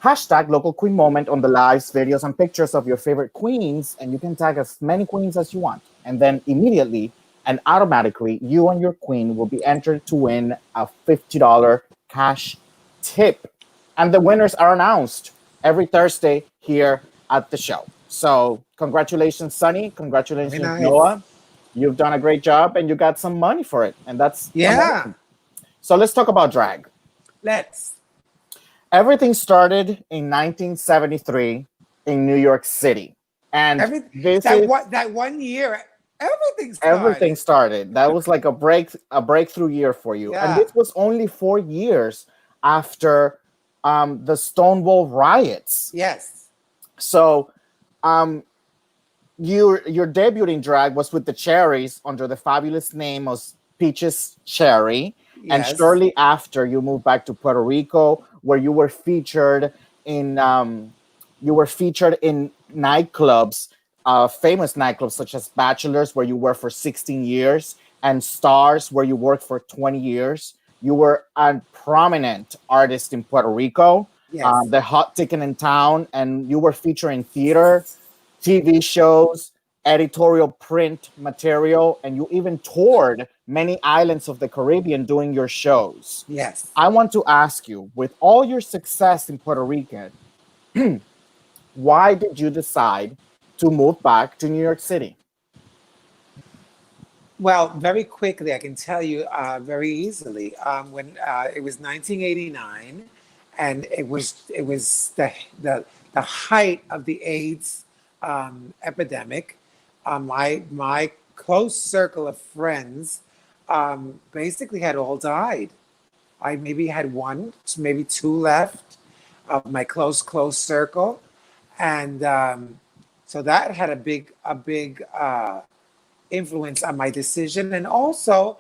Speaker 1: hashtag Local Queen Moment on the lives, videos, and pictures of your favorite queens, and you can tag as many queens as you want. And then immediately and automatically, you and your queen will be entered to win a $50 cash tip. And the winners are announced every Thursday here at the show. So, congratulations, Sunny.
Speaker 3: Very
Speaker 1: Congratulations,
Speaker 3: nice.
Speaker 1: Noah. You've done a great job and you got some money for it. And that's
Speaker 3: Yeah.
Speaker 1: amazing. So, let's talk about drag.
Speaker 3: Let's.
Speaker 1: Everything started in 1973 in New York City. And
Speaker 3: Every
Speaker 1: this
Speaker 3: that
Speaker 1: is
Speaker 3: what that one year, everything
Speaker 1: everything
Speaker 3: started.
Speaker 1: started. That was like a breakthrough year for you. And
Speaker 3: Yeah.
Speaker 1: this was only 4 years after the Stonewall riots.
Speaker 3: Yes.
Speaker 1: So um, your debut in drag was with the Cherries under the fabulous name of Peaches Cherry, and
Speaker 3: Yes.
Speaker 1: shortly after you moved back to Puerto Rico, where in you were featured in nightclubs, famous nightclubs such as Bachelors, where you were for 16 years, and Stars, where you worked for 20 years. You were a prominent artist in Puerto Rico,
Speaker 3: Yes.
Speaker 1: the hot ticket in town, and you were featured in theater, TV shows, editorial print material, and you even toured many islands of the Caribbean doing your shows.
Speaker 3: Yes.
Speaker 1: I want to ask you, with all your success in Puerto Rico, why did you decide to move back to New York City?
Speaker 3: Well, very quickly, I can tell you very easily. When it was 1989, and it was the height of the AIDS epidemic. My close circle of friends basically had all died. I maybe had one, maybe two left of my close circle, and so that had a big influence on my decision, and also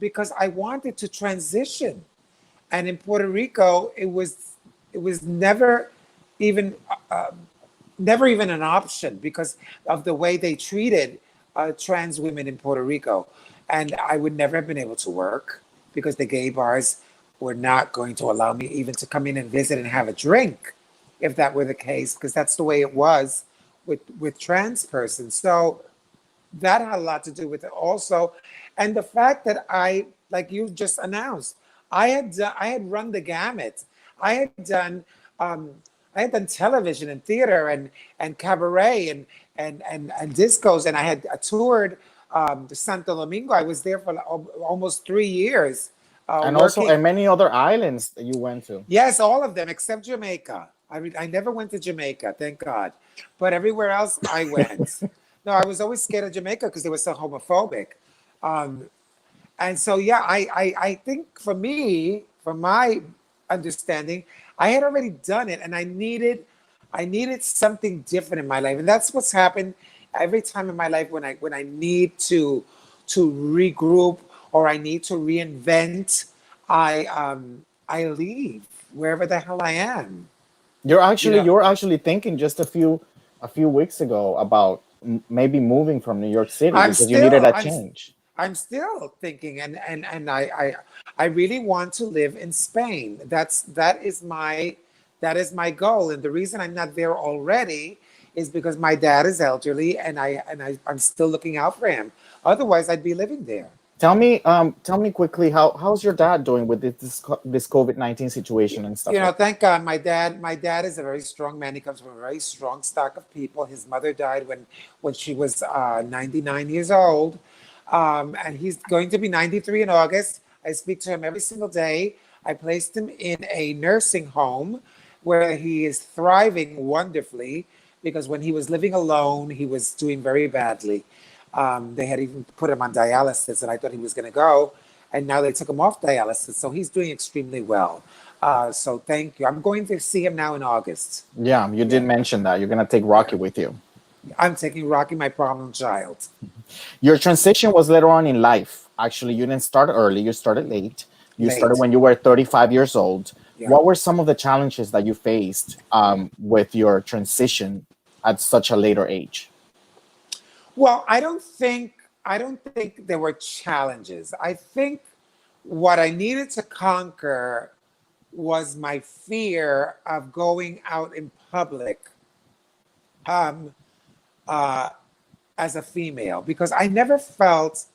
Speaker 3: because I wanted to transition. And in Puerto Rico, it was even uh, never even an option because of the way they treated trans women in Puerto Rico. And I would never have been able to work because the gay bars were not going to allow me even to come in and visit and have a drink if that were the case, because that's the way it was with trans persons. So that had a lot to do with it also, and the fact that like you just announced, I had run the gamut. I had done um, I had done television and theater and cabaret and discos, and I had toured Santo Domingo. I was there for almost 3 years
Speaker 1: And also,
Speaker 3: working.
Speaker 1: and many other islands that you went to.
Speaker 3: Yes, all of them except Jamaica. I never went to Jamaica, thank God. But everywhere else I went. No, I was always scared of Jamaica because they were so homophobic. Um, and so, yeah, I think for me, from my understanding, I had already done it, and I needed something different in my life, and that's what's happened every time in my life when I need to regroup or I need to reinvent. I leave wherever the hell I am. You know,
Speaker 1: You were actually thinking just a few weeks ago about maybe moving from New York City
Speaker 3: I'm
Speaker 1: because you needed
Speaker 3: still
Speaker 1: a
Speaker 3: I'm
Speaker 1: change.
Speaker 3: I'm still thinking, and I really want to live in Spain. That is my goal, and the reason I'm not there already is because my dad is elderly, and I'm still looking out for him. Otherwise, I'd be living there.
Speaker 1: Tell me quickly how's your dad doing with this COVID-19 situation and stuff like
Speaker 3: Thank God, my dad is a very strong man. He comes from a very strong stock of people. His mother died when she was 99 years old, and he's going to be 93 in August. I speak to him every single day. I placed him in a nursing home where he is thriving wonderfully because when he was living alone, he was doing very badly. They had even put him on dialysis, and I thought he was going to go. And now they took him off dialysis, so he's doing extremely well. So thank you. I'm going to see him now in August.
Speaker 1: that? Yeah, you did
Speaker 3: Yeah,
Speaker 1: mention that you're gonna take
Speaker 3: yeah.
Speaker 1: Rocky with you.
Speaker 3: I'm taking Rocky, my problem child.
Speaker 1: Your transition was later on in life. Actually, you didn't start early, you started late. You started
Speaker 3: Late.
Speaker 1: when you were 35 years old.
Speaker 3: Yeah.
Speaker 1: What were some of the challenges that you faced with your transition at such a later age?
Speaker 3: Well, I don't think there were challenges. I think what I needed to conquer was my fear of going out in public um, uh, as a female because I never felt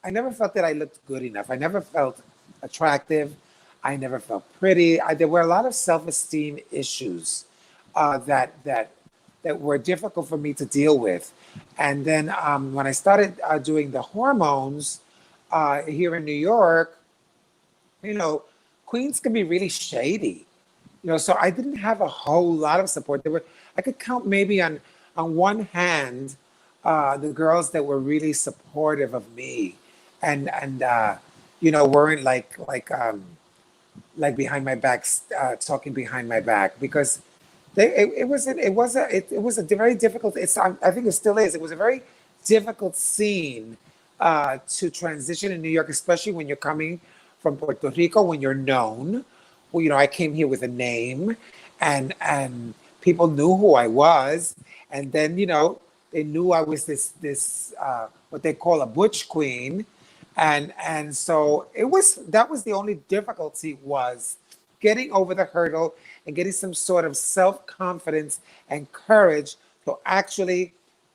Speaker 3: that I looked good enough. I never felt attractive. I never felt pretty. There were a lot of self-esteem issues that were difficult for me to deal with. And then when I started doing the hormones here in New York, you know, Queens can be really shady. So I didn't have a whole lot of support. I could count maybe on one hand the girls that were really supportive of me, and weren't like behind my back, talking behind my back, because it was a very difficult. I think it still is. It was a very difficult scene to transition in New York, especially when you're coming from Puerto Rico, when you're known. Well, I came here with a name, and people knew who I was, and then they knew I was this what they call a butch queen, and so that was the only difficulty, was getting over the hurdle and getting some sort of self-confidence and courage to actually,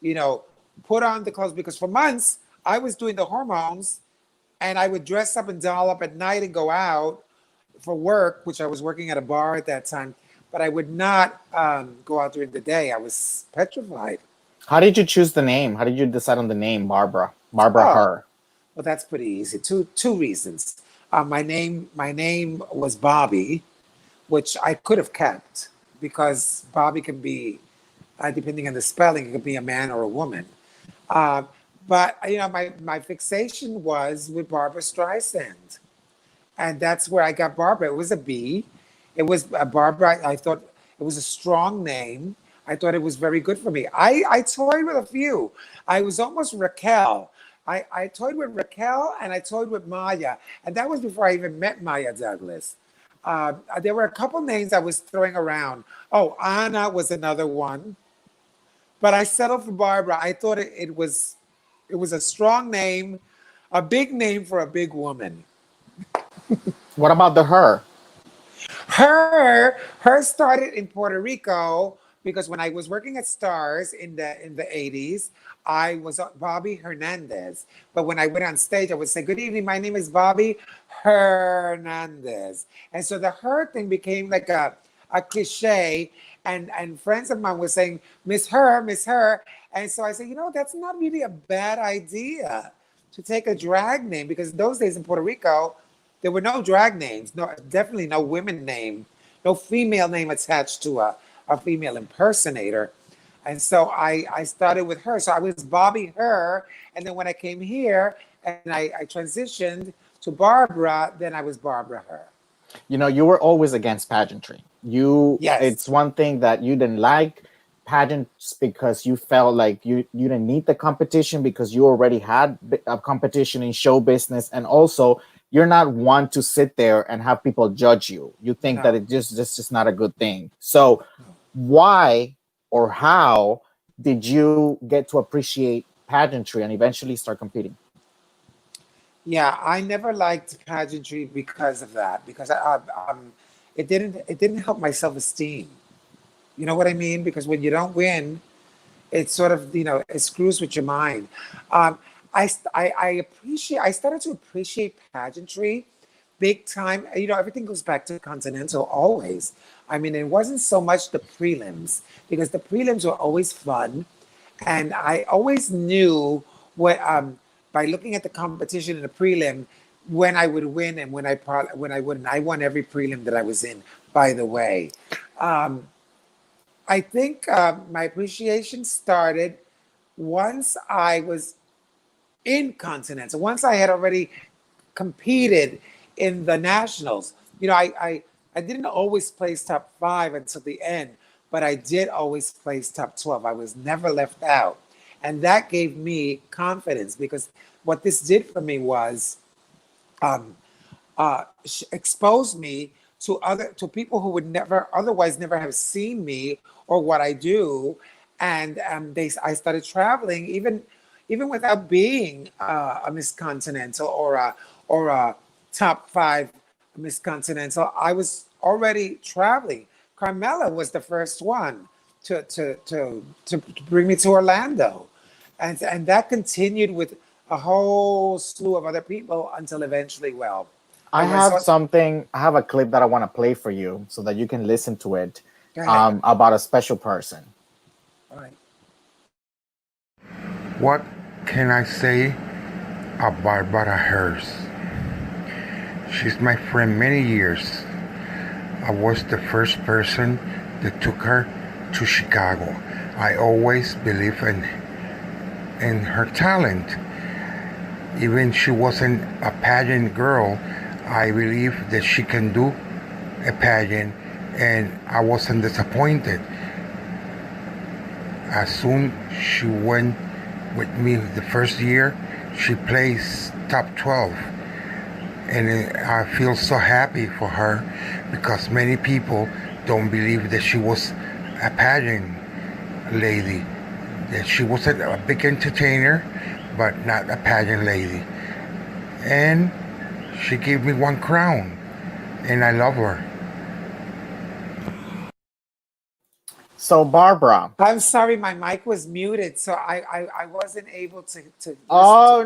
Speaker 3: you know, put on the clothes, because for months I was doing the hormones and I would dress up and doll up at night and go out for work, which I was working at a bar at that time, but I would not go out during the day. I was petrified.
Speaker 1: How did you choose the name? How did you decide on the name Barbara? Barbara
Speaker 3: Oh,
Speaker 1: Herr.
Speaker 3: well, that's pretty easy. Two reasons. My name was Bobby, which I could have kept, because Bobby can be, depending on the spelling, it could be a man or a woman. Uh, but my fixation was with Barbara Streisand, and that's where I got Barbara. It was a B. It was a Barbara. I thought it was a strong name. I thought it was very good for me. I toyed with a few. I was almost Raquel. I toyed with Raquel and I toyed with Maya, and that was before I even met Maya Douglas. There were a couple names I was throwing around. Oh, Anna was another one, but I settled for Barbara. I thought it was a strong name, a big name for a big woman.
Speaker 1: What about the Her?
Speaker 3: Her started in Puerto Rico, because when I was working at Stars in the 80s, I was Bobby Hernandez. But when I went on stage, I would say, "Good evening, my name is Bobby Hernandez." And so the her thing became like a cliche. And friends of mine were saying, "Miss Her, Miss Her." And so I said, that's not really a bad idea to take a drag name, because in those days in Puerto Rico, there were no drag names, no, definitely no women name, no female name attached to a female impersonator. And so I started with Her. So I was Bobby Her. And then when I came here and I transitioned to Barbara, then I was Barbara Her.
Speaker 1: You were always against pageantry.
Speaker 3: Yes.
Speaker 1: It's one thing that you didn't like pageants, because you felt like you didn't need the competition, because you already had a competition in show business, and also you're not one to sit there and have people judge you. You think that
Speaker 3: No,
Speaker 1: it's just not a good thing. So
Speaker 3: no.
Speaker 1: why or how did you get to appreciate pageantry and eventually start competing?
Speaker 3: Yeah, I never liked pageantry because of that. Because it didn't help my self-esteem. You know what I mean? Because when you don't win, it sort of it screws with your mind. um I started to appreciate pageantry big time. Everything goes back to Continental always. I mean, it wasn't so much the prelims, because the prelims were always fun, and I always knew what by looking at the competition in the prelim, when I would win and when I wouldn't. I won every prelim that I was in, by the way. um I think my appreciation started once I was in Continental, once I had already competed in the nationals. I didn't always place top five until the end, but I did always place top 12. I was never left out. And that gave me confidence, because what this did for me was um, expose me to people who would never otherwise never have seen me or what I do, and I started traveling, even without being a Miss Continental or a top five Miss Continental. I was already traveling. Carmela was the first one to bring me to Orlando, and that continued with a whole slew of other people until eventually, well,
Speaker 1: I
Speaker 3: I
Speaker 1: have
Speaker 3: saw.
Speaker 1: something. I have a clip that I want to play for you so that you can listen to it.
Speaker 3: Go ahead.
Speaker 1: About a special person.
Speaker 3: All right.
Speaker 4: What can I say about Barbara Hers? She's my friend many years. I was the first person that took her to Chicago. I always believed in her talent. Even she wasn't a pageant girl, I believe that she can do a pageant, and I wasn't disappointed. As soon she went with me the first year, she placed top 12. And I feel so happy for her because many people don't believe that she was a pageant lady, that she was a big entertainer, but not a pageant lady. And she gave me one crown, and I love her.
Speaker 1: So Barbara.
Speaker 3: I'm sorry, my mic was muted, so I wasn't able to listen
Speaker 1: Oh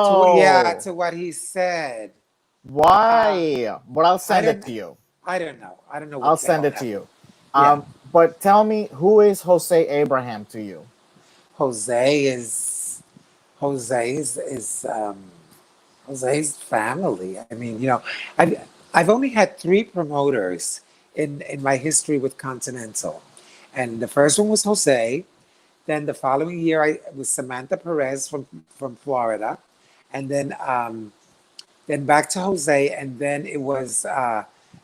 Speaker 3: to yeah,
Speaker 1: no.
Speaker 3: to what he said. Uh,
Speaker 1: Why? But I'll
Speaker 3: I
Speaker 1: send it
Speaker 3: don't
Speaker 1: to you.
Speaker 3: I don't know. I don't know
Speaker 1: I'll
Speaker 3: what the
Speaker 1: send
Speaker 3: hell
Speaker 1: it to
Speaker 3: happened.
Speaker 1: you.
Speaker 3: Yeah,
Speaker 1: But tell me, who is Jose Abraham to you?
Speaker 3: Jose is Jose is Jose's family. I mean, I've only had three promoters in my history with Continental, and the first one was Jose. Then the following year, I was Samantha Perez from Florida, and then back to Jose, and then it was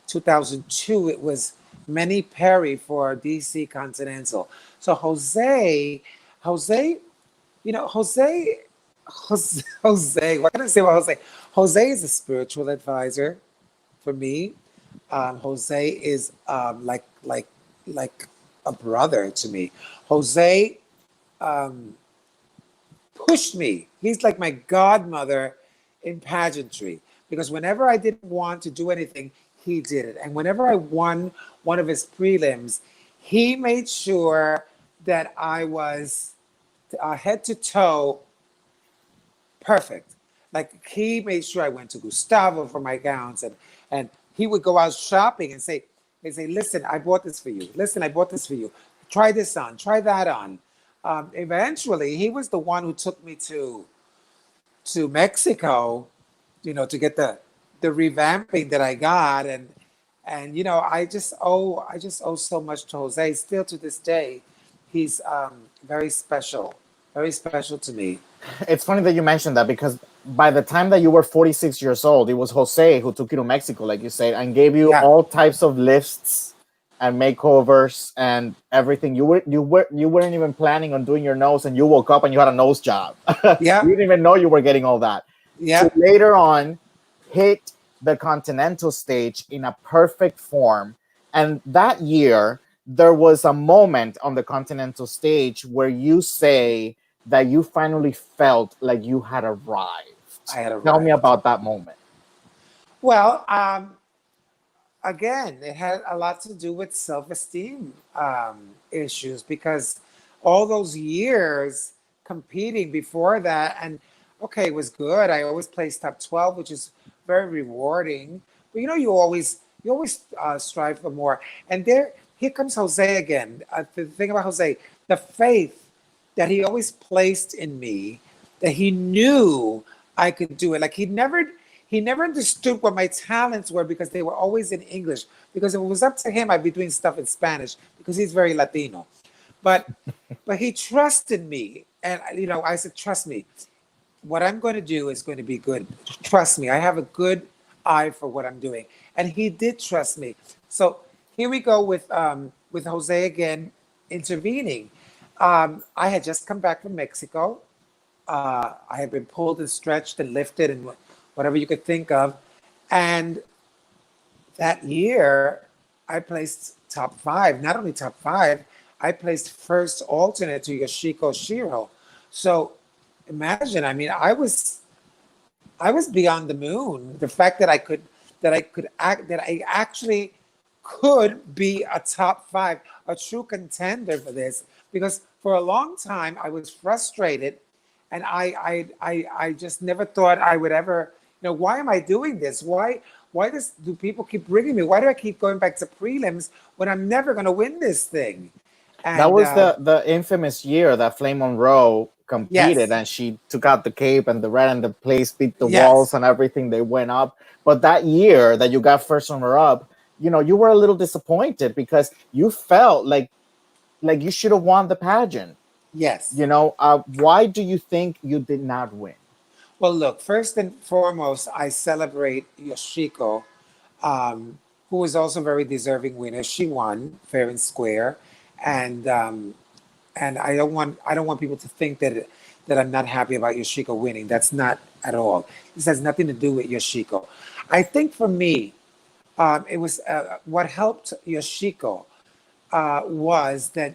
Speaker 3: 2002. It was Manny Perry for DC Continental. So Jose, Jose. What can I say about Jose? Jose is a spiritual advisor for me. Jose is like a brother to me. Jose pushed me. He's like my godmother in pageantry because whenever I didn't want to do anything, he did it. And whenever I won one of his prelims, he made sure that I was head to toe perfect. Like he made sure I went to Gustavo for my gowns, and he would go out shopping and say, listen, I bought this for you. Listen, I bought this for you. Try this on. Try that on. Eventually, he was the one who took me to Mexico, to get the revamping that I got, and I just owe so much to Jose. Still to this day, he's very special to me.
Speaker 1: It's funny that you mentioned that because by the time that you were 46 years old, it was Jose who took you to Mexico, like you said, and gave you
Speaker 3: Yeah,
Speaker 1: all types of lifts and makeovers and everything. You weren't even planning on doing your nose, and you woke up and you had a nose job.
Speaker 3: yeah,
Speaker 1: You didn't even know you were getting all that. To
Speaker 3: yeah.
Speaker 1: later on hit the continental stage in a perfect form. And that year, there was a moment on the continental stage where you say that you finally felt like you had arrived.
Speaker 3: I had
Speaker 1: Tell me
Speaker 3: arrived.
Speaker 1: about that moment.
Speaker 3: Well, again, it had a lot to do with self-esteem issues because all those years competing before that, and okay, it was good. I always placed top 12, which is very rewarding. But you always strive for more. And here comes Jose again. The thing about Jose, the faith that he always placed in me, that he knew I could do it. Like he never understood what my talents were because they were always in English. Because if it was up to him, I'd be doing stuff in Spanish because he's very Latino. But but he trusted me, and I said, trust me. What I'm going to do is going to be good. Trust me. I have a good eye for what I'm doing, and he did trust me. So here we go with Jose again intervening. I had just come back from Mexico. I had been pulled and stretched and lifted and whatever you could think of. And that year, I placed top five. Not only top five, I placed first alternate to Yoshiko Shiro. So imagine, I mean, I was beyond the moon. The fact that I actually could be a top five, a true contender for this. Because for a long time I was frustrated, and I just never thought I would ever, why am I doing this? Why do people keep bringing me? Why do I keep going back to prelims when I'm never going to win this thing?
Speaker 1: That
Speaker 3: And
Speaker 1: was the infamous year that Flame Monroe competed,
Speaker 3: yes,
Speaker 1: and she took out the cape and the red, and the place beat the walls
Speaker 3: yes,
Speaker 1: and everything. They went up. But that year that you got first runner up, you were a little disappointed because you felt like you should have won the pageant.
Speaker 3: yes.
Speaker 1: Why do you think you did not win?
Speaker 3: Well, look, first and foremost, I celebrate Yoshiko, um, who was also very deserving winner. She won fair and square, and I don't want people to think that I'm not happy about Yoshiko winning. That's not at all. This has nothing to do with Yoshiko. I think for me, it was what helped Yoshiko was that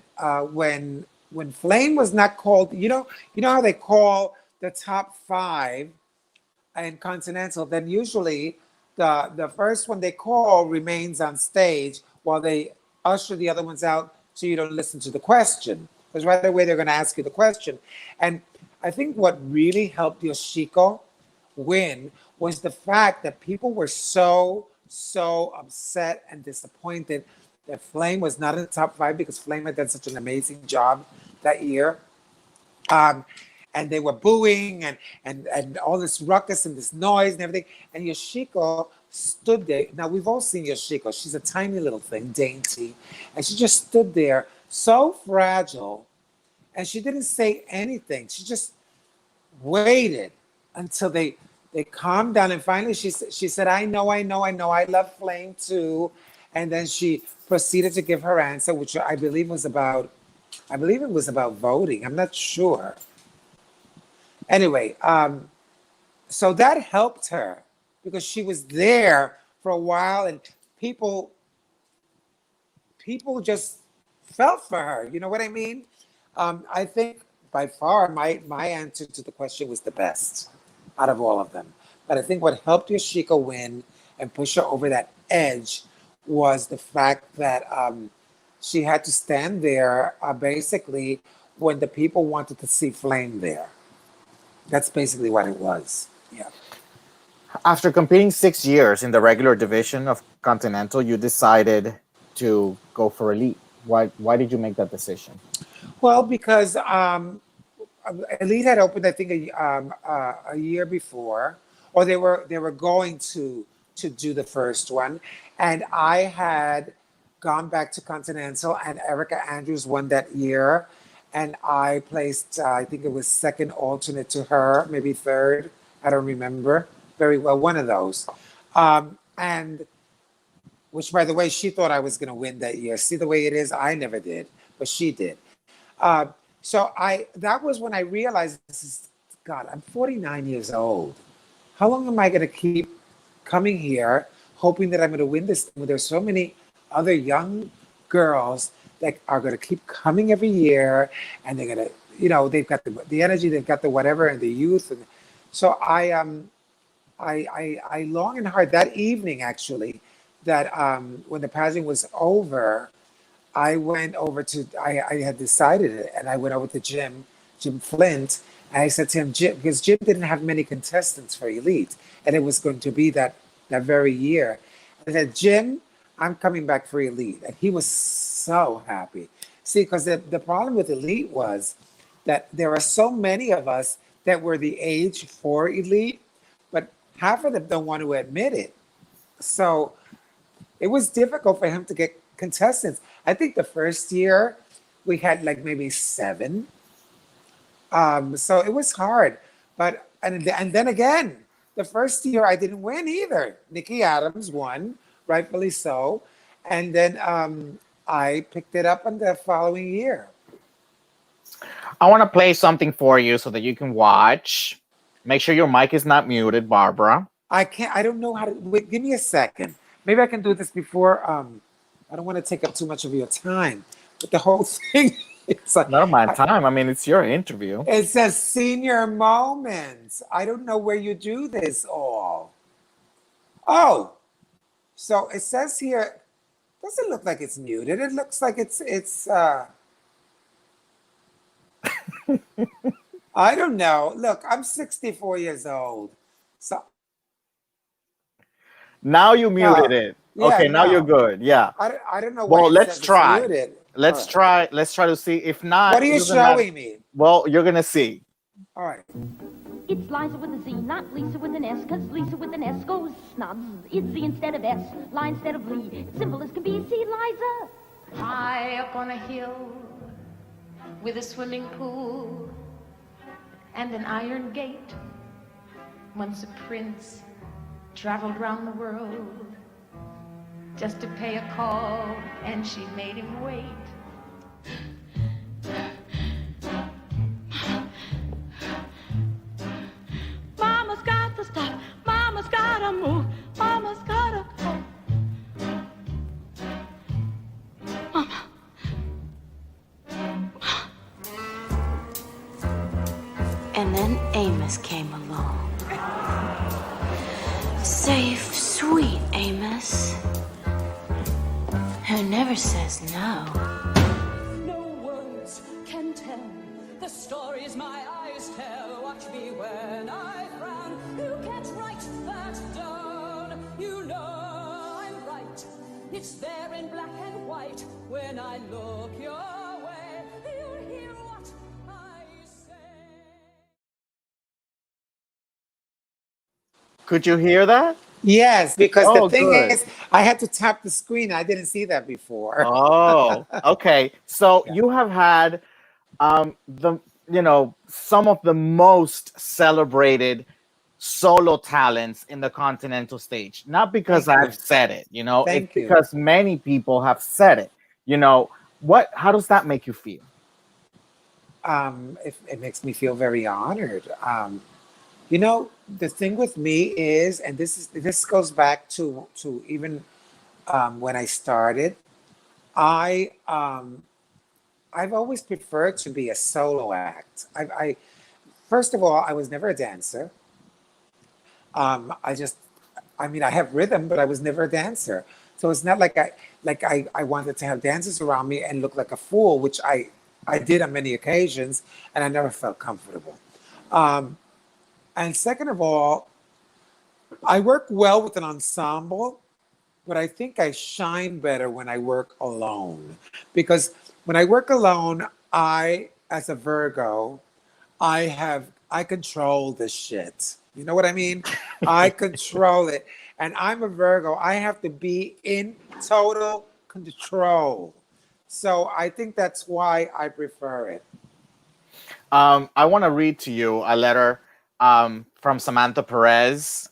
Speaker 3: when Flame was not called, you know how they call the top five and Continental, then usually the first one they call remains on stage while they usher the other ones out so you don't listen to the question. Because right away they're going to ask you the question. And I think what really helped Yoshiko win was the fact that people were so upset and disappointed that Flame was not in the top five because Flame had done such an amazing job that year. Um, and they were booing and all this ruckus and this noise and everything. And Yoshiko stood there. Now we've all seen Yoshiko. She's a tiny little thing, dainty, and she just stood there, so fragile, and she didn't say anything. She just waited until they calmed down, and finally she said, "I know, I know, I know. I love Flame too." And then she proceeded to give her answer, which I believe it was about voting. I'm not sure. Anyway, so that helped her because she was there for a while, and people people just felt for her. You know what I mean? I think by far my answer to the question was the best out of all of them. But I think what helped Yoshiko win and push her over that edge was the fact that she had to stand there basically when the people wanted to see Flame there. That's basically what it was. Yeah.
Speaker 1: After competing 6 years in the regular division of Continental, you decided to go for elite. Why did you make that decision?
Speaker 3: Well, because Elite had opened, I think, a year before, or they were going to do the first one, and I had gone back to Continental, and Erica Andrews won that year, and I placed, I think it was second alternate to her, maybe third. I don't remember very well, one of those, and which, by the way, she thought I was going to win that year. See the way it is? I never did, but she did. Uh, so that was when I realized this is God. I'm 49 years old. How long am I going to keep coming here, hoping that I'm going to win this thing? When there's so many other young girls that are going to keep coming every year, and they're going to, they've got the energy, they've got the whatever, and the youth, and so I long and hard that evening actually that when the pageant was over, I went over to, I had decided it, and I went over to Jim Flint, and I said to him, Jim, because Jim didn't have many contestants for Elite, and it was going to be that very year. I said, Jim, I'm coming back for Elite. And he was so happy. See, because the problem with Elite was that there are so many of us that were the age for Elite, but half of them don't want to admit it. So it was difficult for him to get contestants. I think the first year we had like maybe seven. So it was hard. But and then again, the first year I didn't win either. Nikki Adams won, rightfully so. And then I picked it up on the following year.
Speaker 1: I want to play something for you so that you can watch. Make sure your mic is not muted, Barbara.
Speaker 3: I don't know how to wait, give me a second. Maybe I can do this before I don't want to take up too much of your time. But the whole thing it's like
Speaker 1: Not my time. I mean, it's your interview.
Speaker 3: it says senior moments. I don't know where you do this all. Oh, so it says here, doesn't look like it's muted. It looks like it's I don't know. Look, I'm 64 years old. So
Speaker 1: Now you muted
Speaker 3: No.
Speaker 1: it.
Speaker 3: Yeah,
Speaker 1: Okay, now you're
Speaker 3: no.
Speaker 1: good. Yeah.
Speaker 3: I don't know why
Speaker 1: Well,
Speaker 3: it
Speaker 1: let's
Speaker 3: says it's
Speaker 1: try.
Speaker 3: muted. All
Speaker 1: Let's
Speaker 3: right.
Speaker 1: try. Let's try to see. If
Speaker 3: What
Speaker 1: not,
Speaker 3: are
Speaker 1: it
Speaker 3: you
Speaker 1: doesn't matter.
Speaker 3: showing me?
Speaker 1: Well, you're gonna see.
Speaker 3: All right.
Speaker 5: It's Liza with a Z, not Lisa with an S, cause Lisa with an S goes snubs. It's Z instead of S, lie instead of Lee. It's simple as can be. See, Liza.
Speaker 6: High up on a hill with a swimming pool and an iron gate. Once a prince traveled round the world just to pay a call, and she made him wait.
Speaker 5: Mama's got to stop. Mama's gotta move. Mama's gotta go. Mama.
Speaker 6: And then Amos came along. Safe, sweet Amos, who never says no.
Speaker 7: No words can tell the stories my eyes tell. Watch me when I frown. You can't write that down. You know I'm right. It's there in black and white. When I look your way, you'll hear what I say.
Speaker 1: Could you hear that?
Speaker 3: Yes, because the
Speaker 1: Oh,
Speaker 3: thing
Speaker 1: good.
Speaker 3: is, I had to tap the screen. I didn't see that before.
Speaker 1: Oh, okay. So
Speaker 3: Yeah.
Speaker 1: you have had the some of the most celebrated solo talents in the continental stage. Not because
Speaker 3: Thank you.
Speaker 1: I've said it, it's
Speaker 3: Thank you.
Speaker 1: because many people have said it. How does that make you feel?
Speaker 3: It makes me feel very honored. The thing with me is, and this goes back to even when I started, I I've always preferred to be a solo act. I first of all, I was never a dancer. I mean, I have rhythm, but I was never a dancer. So it's not like I wanted to have dancers around me and look like a fool, which I did on many occasions, and I never felt comfortable. Um, and second of all, I work well with an ensemble, but I think I shine better when I work alone. Because when I work alone, as a Virgo, I control this shit. You know what I mean? I control it. And I'm a Virgo. I have to be in total control. So I think that's why I prefer it.
Speaker 1: I want to read to you a letter from Samantha Perez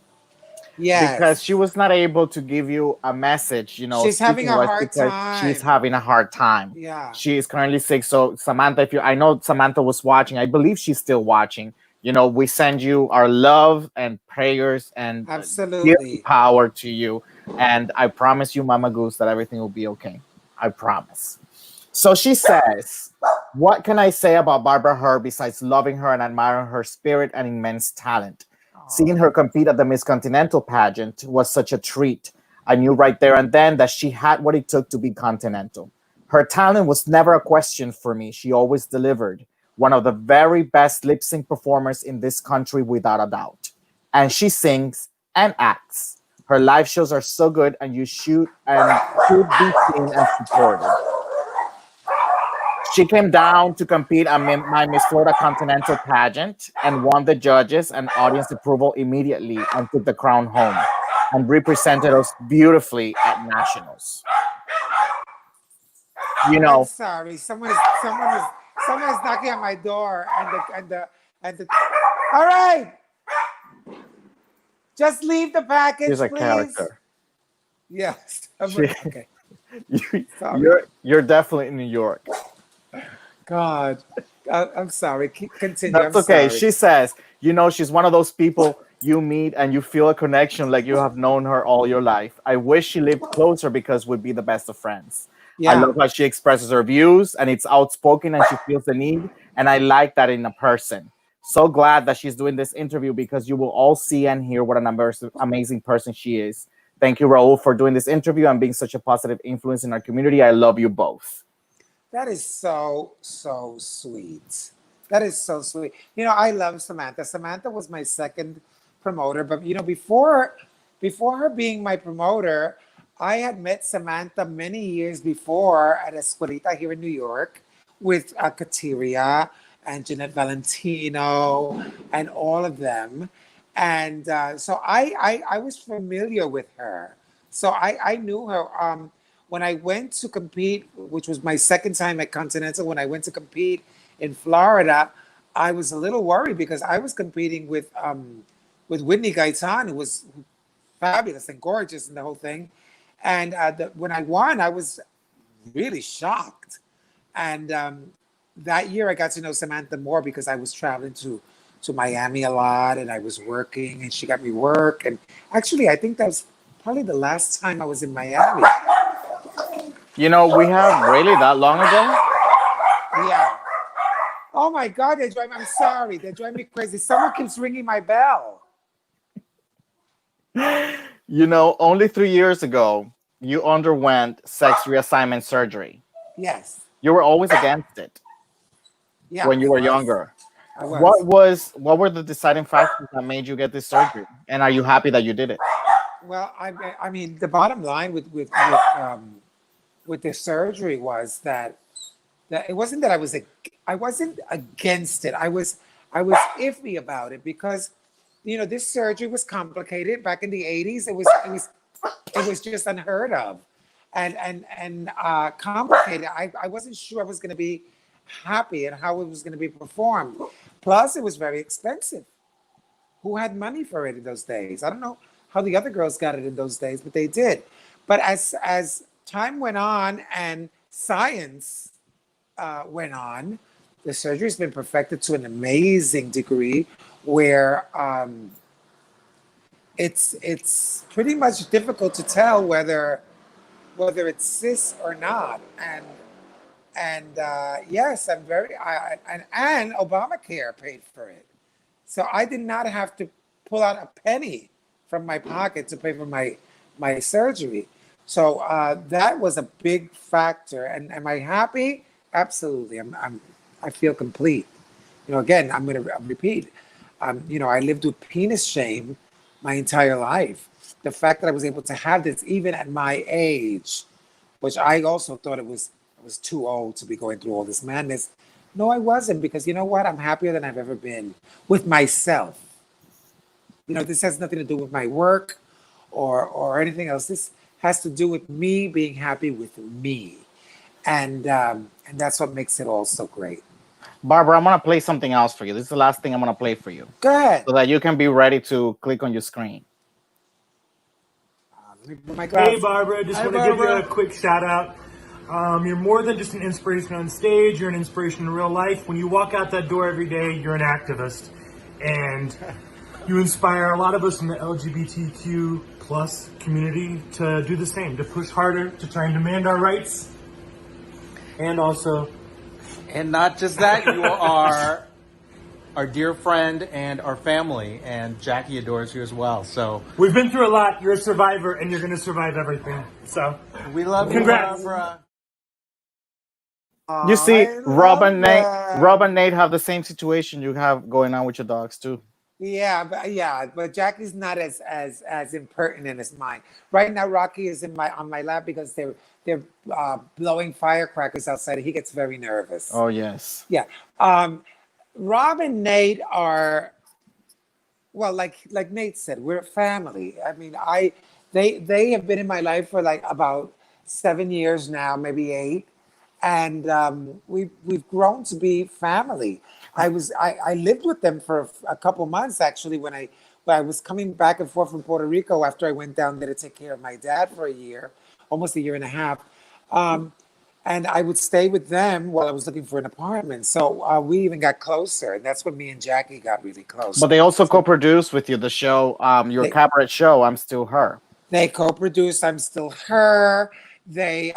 Speaker 1: because she
Speaker 3: Yes.
Speaker 1: was not able to give you a message,
Speaker 3: She's having
Speaker 1: speaking
Speaker 3: a
Speaker 1: wise,
Speaker 3: hard
Speaker 1: because she's
Speaker 3: time.
Speaker 1: having a hard time.
Speaker 3: Yeah.
Speaker 1: She is currently sick. So, Samantha, I know Samantha was watching, I believe she's still watching. We send you our love and prayers and healing
Speaker 3: Absolutely.
Speaker 1: power to you. And I promise you, Mama Goose, that everything will be okay. I promise. So she says, what can I say about Barbara Herr besides loving her and admiring her spirit and immense talent? Seeing her compete at the Miss Continental pageant was such a treat. I knew right there and then that she had what it took to be continental. Her talent was never a question for me. She always delivered. One of the very best lip sync performers in this country, without a doubt. And she sings and acts. Her live shows are so good, and you should be seen and supported. She came down to compete at my Miss Florida Continental pageant and won the judges and audience approval immediately and took the crown home and represented us beautifully at nationals. You
Speaker 3: I'm
Speaker 1: know,
Speaker 3: sorry. Someone is knocking on my door, and the. All right, just leave the
Speaker 1: she's
Speaker 3: package,
Speaker 1: a
Speaker 3: please.
Speaker 1: character.
Speaker 3: Yes.
Speaker 1: She,
Speaker 3: Okay.
Speaker 1: you,
Speaker 3: Sorry.
Speaker 1: you're definitely in New York.
Speaker 3: God, I'm sorry. Continue. I'm
Speaker 1: That's okay.
Speaker 3: sorry.
Speaker 1: She says, she's one of those people you meet and you feel a connection like you have known her all your life. I wish she lived closer because we'd be the best of friends. I
Speaker 3: Yeah,
Speaker 1: love how she expresses her views and it's outspoken and she feels the need. And I like that in a person. So glad that she's doing this interview because you will all see and hear what an amazing person she is. Thank you, Raul, for doing this interview and being such a positive influence in our community. I love you both.
Speaker 3: that is so sweet. That is so sweet. I love Samantha. Samantha was my second promoter, but before before her being my promoter, I had met Samantha many years before at Escuelita here in New York with Kateria and Jeanette Valentino and all of them. And so I was familiar with her. So I knew her. When I went to compete, which was my second time at Continental, when I went to compete in Florida, I was a little worried because I was competing with Whitney Gaitan, who was fabulous and gorgeous and the whole thing. And when I won, I was really shocked. And that year, I got to know Samantha more because I was traveling to Miami a lot, and I was working, and she got me work. And actually, I think that was probably the last time I was in Miami.
Speaker 1: You know, we have really that long ago.
Speaker 3: Yeah. Oh my God, they drive. I'm sorry, they drive me crazy. Someone keeps ringing my bell.
Speaker 1: You know, only 3 years ago, you underwent sex reassignment surgery.
Speaker 3: Yes.
Speaker 1: You were always against it
Speaker 3: Yeah,
Speaker 1: when you
Speaker 3: I
Speaker 1: were
Speaker 3: was.
Speaker 1: younger.
Speaker 3: I was.
Speaker 1: What were the deciding factors that made you get this surgery? And are you happy that you did it?
Speaker 3: Well, I mean, the bottom line with the surgery was that it wasn't that I wasn't against it. I was iffy about it because this surgery was complicated back in the 80s. It was just unheard of, and complicated. I wasn't sure I was going to be happy and how it was going to be performed. Plus, it was very expensive. Who had money for it in those days? I don't know how the other girls got it in those days, but they did. But as time went on and science went on, the surgery's been perfected to an amazing degree, where it's pretty much difficult to tell whether it's cis or not. And yes, I'm very and Obamacare paid for it, so I did not have to pull out a penny from my pocket to pay for my surgery. So that was a big factor. And am I happy? Absolutely. I feel complete. Again, I'm going to repeat. I lived with penis shame my entire life. The fact that I was able to have this even at my age, which I also thought I was too old to be going through all this madness. No, I wasn't, because you know what? I'm happier than I've ever been with myself. This has nothing to do with my work or anything else. This has to do with me being happy with me, and that's what makes it all so great.
Speaker 1: Barbara, I'm gonna play something else for you. This is the last thing I'm gonna play for you,
Speaker 3: Go ahead.
Speaker 1: so that you can be ready to click on your screen.
Speaker 3: Let me put my
Speaker 8: Hey,
Speaker 3: glasses.
Speaker 8: Barbara, just want to give you a quick shout out. You're more than just an inspiration on stage, you're an inspiration in real life. When you walk out that door every day, you're an activist. And you inspire a lot of us in the LGBTQ plus community to do the same, to push harder, to try and demand our rights. And also,
Speaker 9: And not just that, you are our dear friend and our family, and Jackie adores you as well. So
Speaker 8: we've been through a lot. You're a survivor, and you're going to survive everything. So,
Speaker 9: we love you,
Speaker 8: congrats.
Speaker 9: Barbara.
Speaker 1: You see,
Speaker 3: I love
Speaker 1: Rob
Speaker 3: that.
Speaker 1: and Nate have the same situation you have going on with your dogs too.
Speaker 3: Yeah, but Jackie's not as impertinent as mine. Right now, Rocky is on my lap because they're blowing firecrackers outside. He gets very nervous.
Speaker 1: Oh yes.
Speaker 3: Yeah. Rob and Nate are, well, like Nate said, we're a family. I mean, they have been in my life for like about 7 years now, maybe 8, and we've grown to be family. I lived with them for a couple months actually when I was coming back and forth from Puerto Rico after I went down there to take care of my dad for a year, almost a year and a half. Um, and I would stay with them while I was looking for an apartment. So we even got closer, and that's when me and Jackie got really close.
Speaker 1: But they also
Speaker 3: So
Speaker 1: co-produce with you the show, your
Speaker 3: they
Speaker 1: cabaret show. I'm Still Her.
Speaker 3: they co-produce I'm Still Her. They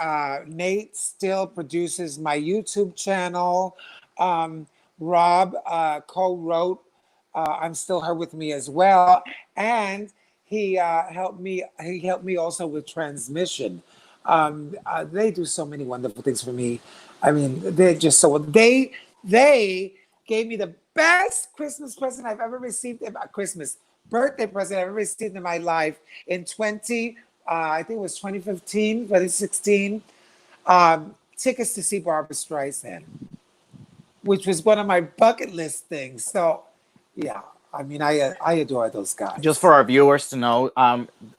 Speaker 3: Nate still produces my YouTube channel. Um, Rob co-wrote I'm Still Her with me as well, and he helped me also with transmission. They do so many wonderful things for me. I mean, they're just so they gave me the best Christmas present I've ever received. Christmas birthday present I've ever received in my life in I think it was 2015, 2016, tickets to see Barbara Streisand, which was one of my bucket list things. So, yeah, I mean, I adore those
Speaker 1: Just
Speaker 3: guys.
Speaker 1: for our viewers to know,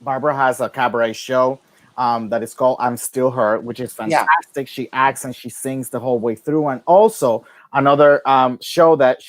Speaker 1: Barbara has a cabaret show that is called "I'm Still Her," which is
Speaker 3: Yeah.
Speaker 1: fantastic. She acts and she sings the whole way through, and also another show that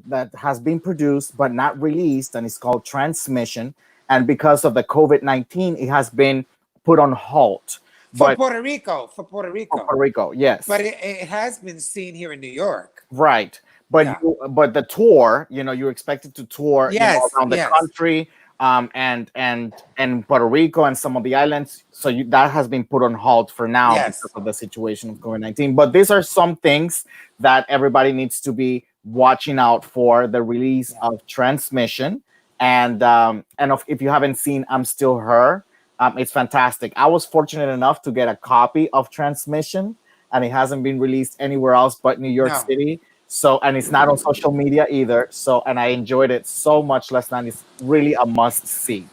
Speaker 1: that has been produced but not released, and it's called Transmission. And because of the COVID-19, it has been put on halt. But
Speaker 3: For Puerto
Speaker 1: for
Speaker 3: Rico.
Speaker 1: Puerto Rico,
Speaker 3: But
Speaker 1: yes.
Speaker 3: it has been seen here in New York.
Speaker 1: Right.
Speaker 3: Yeah.
Speaker 1: But the tour, you're expected to tour,
Speaker 3: Yes,
Speaker 1: around the
Speaker 3: yes,
Speaker 1: country, and Puerto Rico and some of the islands. So that has been put on hold for now because
Speaker 3: yes.
Speaker 1: of the situation of COVID-19. But these are some things that everybody needs to be watching out for: the release
Speaker 3: Yeah.
Speaker 1: of Transmission, if you haven't seen I'm Still Her, it's fantastic. I was fortunate enough to get a copy of Transmission, and it hasn't been released anywhere else but New York
Speaker 3: No.
Speaker 1: City. So, and it's not on social media either. So, and I enjoyed it so much last night. It's really a must see.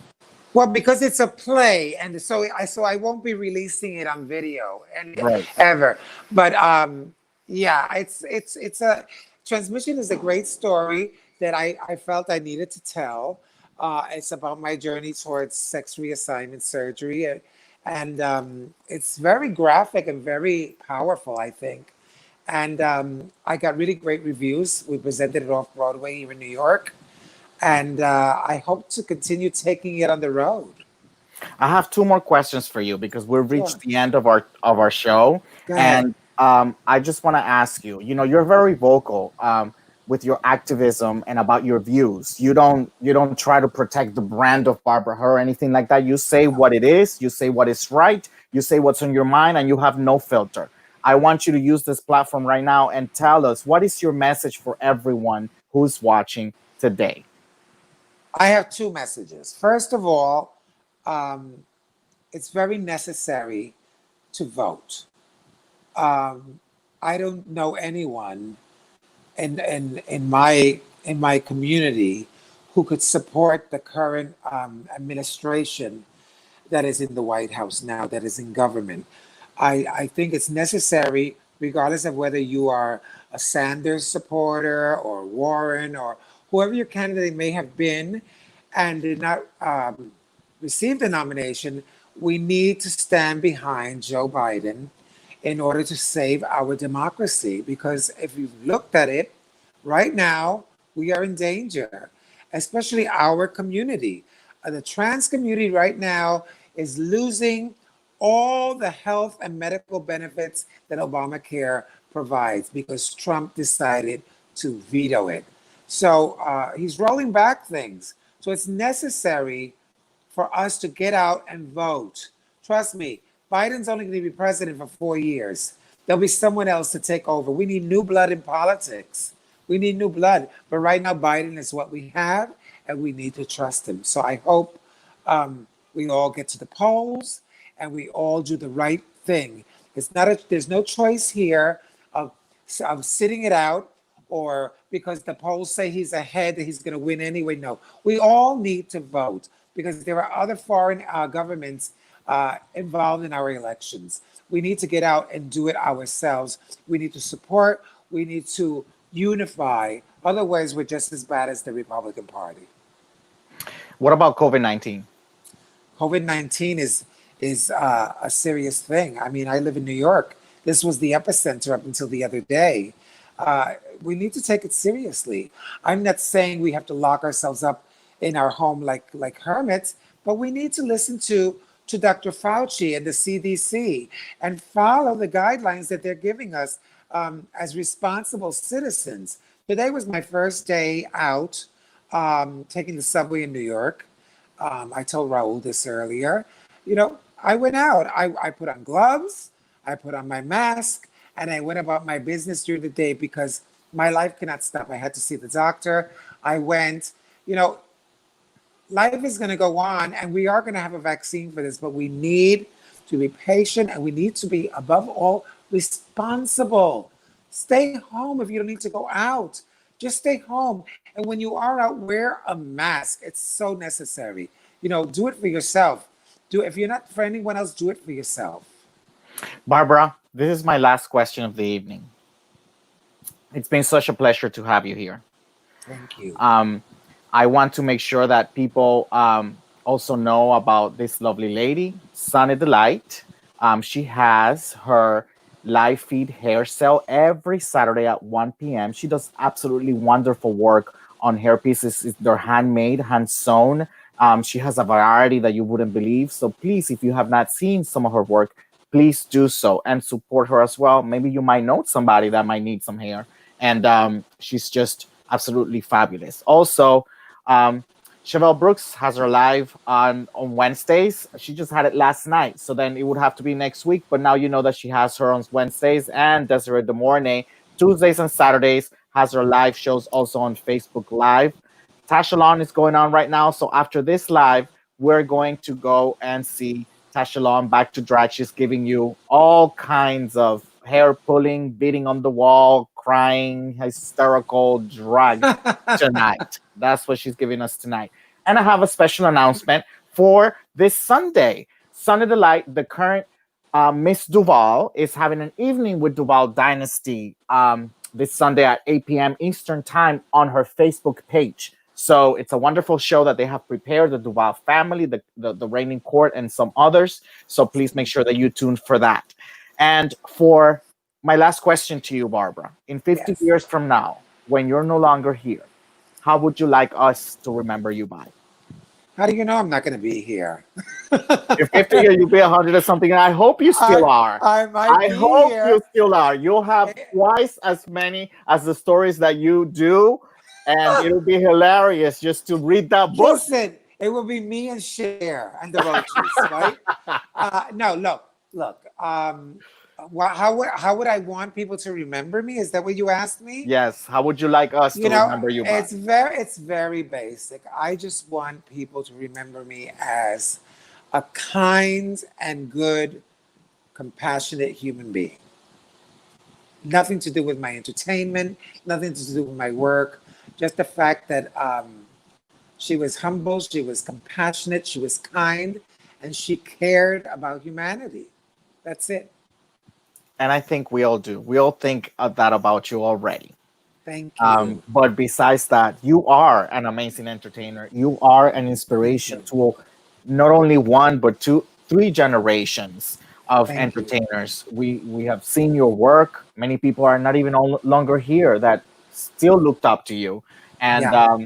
Speaker 3: Well, because it's a play, and so I won't be releasing it on video and
Speaker 1: Right.
Speaker 3: ever. But yeah, it's a Transmission is a great story that I felt I needed to tell. It's about my journey towards sex reassignment surgery, and it's very graphic and very powerful, I think. And I got really great reviews. We presented it off Broadway here in New York, and I hope to continue taking it on the road.
Speaker 1: I have two more questions for you because we've
Speaker 3: Sure.
Speaker 1: reached the end of our show,
Speaker 3: Go ahead.
Speaker 1: and I just want to ask you. You're very vocal with your activism and about your views. You don't try to protect the brand of Barbara Her or anything like that. You say what it is. You say what is right. You say what's on your mind, and you have no filter. I want you to use this platform right now and tell us what is your message for everyone who's watching today.
Speaker 3: I have two messages. First of all, um, it's very necessary to vote. Um, I don't know anyone in my community who could support the current administration that is in the White House now, that is in government. I think it's necessary, regardless of whether you are a Sanders supporter or Warren or whoever your candidate may have been and did not receive the nomination, we need to stand behind Joe Biden in order to save our democracy. Because if you've looked at it, right now, we are in danger, especially our community. The trans community right now is losing all the health and medical benefits that Obamacare provides because Trump decided to veto it. So he's rolling back things. So it's necessary for us to get out and vote. Trust me, Biden's only going to be president for 4 years. There'll be someone else to take over. We need new blood in politics. We need new blood. But right now, Biden is what we have, and we need to trust him. So I hope we all get to the polls and we all do the right thing. There's no choice here of, of sitting it out or because the polls say he's ahead that he's going to win anyway. No, we all need to vote because there are other foreign governments involved in our elections. We need to get out and do it ourselves. We need to support. We need to unify. Otherwise, we're just as bad as the Republican Party.
Speaker 1: What about COVID-19?
Speaker 3: COVID-19 is a serious thing. I mean, I live in New York. This was the epicenter up until the other day. We need to take it seriously. I'm not saying we have to lock ourselves up in our home like hermits, but we need to listen to Dr. Fauci and the CDC and follow the guidelines that they're giving us as responsible citizens. Today was my first day out taking the subway in New York. I told Raul this earlier. I went out. I put on gloves, I put on my mask, and I went about my business during the day because my life cannot stop. I had to see the doctor. I went, life is going to go on, and we are going to have a vaccine for this, but we need to be patient and we need to be, above all, responsible. Stay home if you don't need to go out. Just stay home. And when you are out, wear a mask. It's so necessary. Do it for yourself. Do if you're not for anyone else, do it for yourself.
Speaker 1: Barbara, this is my last question of the evening. It's been such a pleasure to have you here.
Speaker 3: Thank you.
Speaker 1: Um, I want to make sure that people also know about this lovely lady, Sunny Delight. She has her live feed hair sale every Saturday at 1 p.m. She does absolutely wonderful work on hair pieces. They're handmade, hand sewn. She has a variety that you wouldn't believe. So please, if you have not seen some of her work, please do so and support her as well. Maybe you might know somebody that might need some hair. And she's just absolutely fabulous. Also, um, Chevelle Brooks has her live on Wednesdays. She just had it last night, so then it would have to be next week. But now you know that she has her on Wednesdays, and Desiree De Mornay Tuesdays and Saturdays has her live shows also on Facebook Live. Tashalon is going on right now, so after this live, we're going to go and see Tashalon back to drag. She's giving you all kinds of hair pulling, beating on the wall, crying, hysterical drag tonight. That's what she's giving us tonight. And I have a special announcement for this Sunday. Sunday Delight, the current Miss Duval, is having an evening with Duval Dynasty this Sunday at 8 p.m. Eastern Time on her Facebook page. So it's a wonderful show that they have prepared, the Duval family, the reigning court, and some others. So please make sure that you tune for that. And for my last question to you, Barbara, in 50
Speaker 3: Yes.
Speaker 1: years from now, when you're no longer here, how would you like us to remember you by?
Speaker 3: How do you know I'm not going to be here?
Speaker 1: In 50 years, you'll be 100 or something, and I hope you still are.
Speaker 3: I might
Speaker 1: I
Speaker 3: be
Speaker 1: hope
Speaker 3: here.
Speaker 1: you still are. You'll have twice as many as the stories that you do, and it'll be hilarious just to read that book.
Speaker 3: Listen, it will be me and Cher and the Roaches, right? No, look. How would I want people to remember me? Is that what you asked me?
Speaker 1: Yes. How would you like us to remember you by?
Speaker 3: It's very basic. I just want people to remember me as a kind and good, compassionate human being. Nothing to do with my entertainment, nothing to do with my work. Just the fact that she was humble, she was compassionate, she was kind, and she cared about humanity. That's it.
Speaker 1: And I think we all do. We all think of that about you already.
Speaker 3: Thank you.
Speaker 1: But besides that, you are an amazing entertainer. You are an inspiration to not only one, but two, three generations of
Speaker 3: Thank you.
Speaker 1: entertainers. We have seen your work. Many people are not even longer here that still looked up to you. And
Speaker 3: Yeah.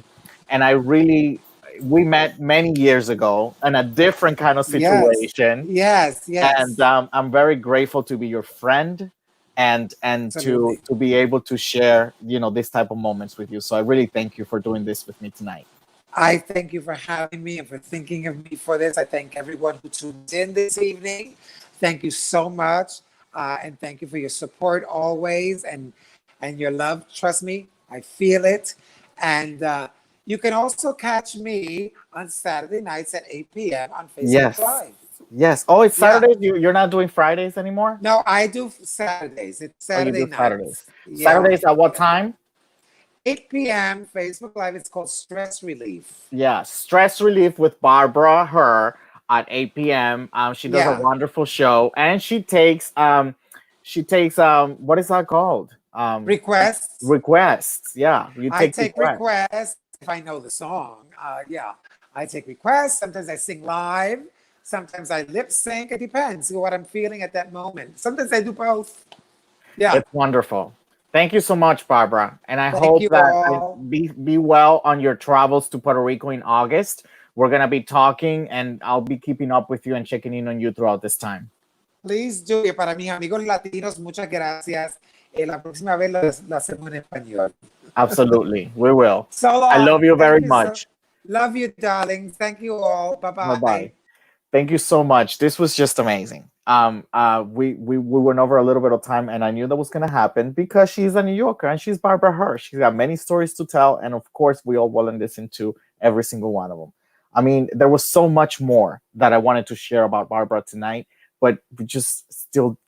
Speaker 1: and I really, we met many years ago in a different kind of
Speaker 3: Yes.
Speaker 1: situation,
Speaker 3: Yes.
Speaker 1: and
Speaker 3: Yes.
Speaker 1: I'm very grateful to be your friend and
Speaker 3: Absolutely.
Speaker 1: to be able to share this type of moments with you. So I really thank you for doing this with me tonight.
Speaker 3: I thank you for having me and for thinking of me for this. I thank everyone who tuned in this evening. Thank you so much. And thank you for your support always and your love. Trust me, I feel it. And you can also catch me on Saturday nights at 8 p.m. on Facebook
Speaker 1: Yes,
Speaker 3: Live.
Speaker 1: yes. Oh, it's
Speaker 3: Yeah.
Speaker 1: Saturdays. You're not doing Fridays anymore.
Speaker 3: No, I do Saturdays. It's
Speaker 1: Oh, you
Speaker 3: Saturday
Speaker 1: do Saturdays.
Speaker 3: nights. Yeah.
Speaker 1: Saturdays at what
Speaker 3: Yeah.
Speaker 1: time?
Speaker 3: 8 p.m. Facebook Live. It's called Stress Relief.
Speaker 1: Yeah, stress relief with Barbara Herr at 8 p.m. She does a
Speaker 3: Yeah.
Speaker 1: wonderful show, and she takes what is that called?
Speaker 3: Requests.
Speaker 1: Requests. Yeah, you
Speaker 3: I
Speaker 1: take
Speaker 3: take
Speaker 1: requests.
Speaker 3: requests if I know the song. Yeah, I take requests. Sometimes I sing live. Sometimes I lip sync. It depends on what I'm feeling at that moment. Sometimes I do both. Yeah.
Speaker 1: It's wonderful. Thank you so much, Barbara. And I
Speaker 3: Thank
Speaker 1: hope
Speaker 3: you
Speaker 1: that
Speaker 3: all.
Speaker 1: be well on your travels to Puerto Rico in August. We're gonna be talking, and I'll be keeping up with you and checking in on you throughout this time.
Speaker 3: Please do. Y para mis amigos latinos, muchas gracias. La próxima vez lo hacemos en español.
Speaker 1: Absolutely, we will.
Speaker 3: So
Speaker 1: I
Speaker 3: long.
Speaker 1: love you very
Speaker 3: Thank you, sir.
Speaker 1: much.
Speaker 3: Love you, darlings. Thank you all. Bye
Speaker 1: Bye
Speaker 3: bye.
Speaker 1: bye. Thank you so much. This was just amazing. We went over a little bit of time, and I knew that was gonna happen because she's a New Yorker and she's Barbara Herr. She's got many stories to tell, and of course, we all will listen to every single one of them. I mean, there was so much more that I wanted to share about Barbara tonight, but we just don't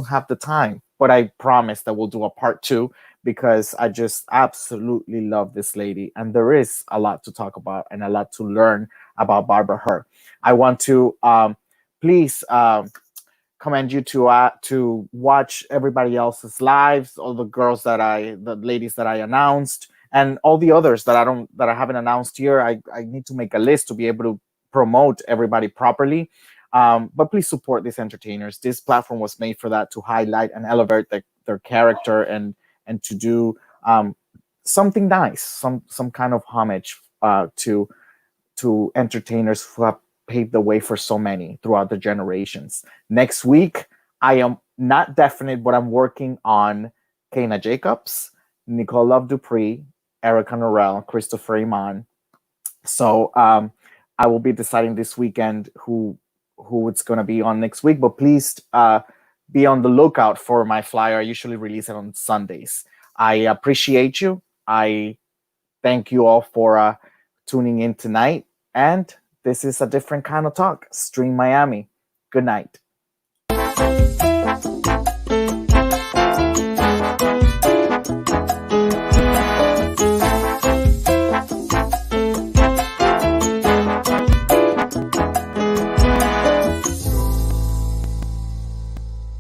Speaker 1: have the time. But I promise that we'll do a part two because I just absolutely love this lady. And there is a lot to talk about and a lot to learn about Barbara Herr. I want to please commend you to watch everybody else's lives, all the ladies that I announced, and all the others that I haven't announced here. I need to make a list to be able to promote everybody properly. But please support these entertainers. This platform was made for that, to highlight and elevate their character, and to do something nice, some kind of homage to entertainers who have paved the way for so many throughout the generations. Next week, I am not definite, but I'm working on Kana Jacobs, Nicole Love Dupree, Erica Norrell, Christopher Iman. So I will be deciding this weekend who it's going to be on next week. But please be on the lookout for my flyer. I usually release it on Sundays. I appreciate you. I thank you all for tuning in tonight. And this is a different kind of talk. Stream Miami. Good night.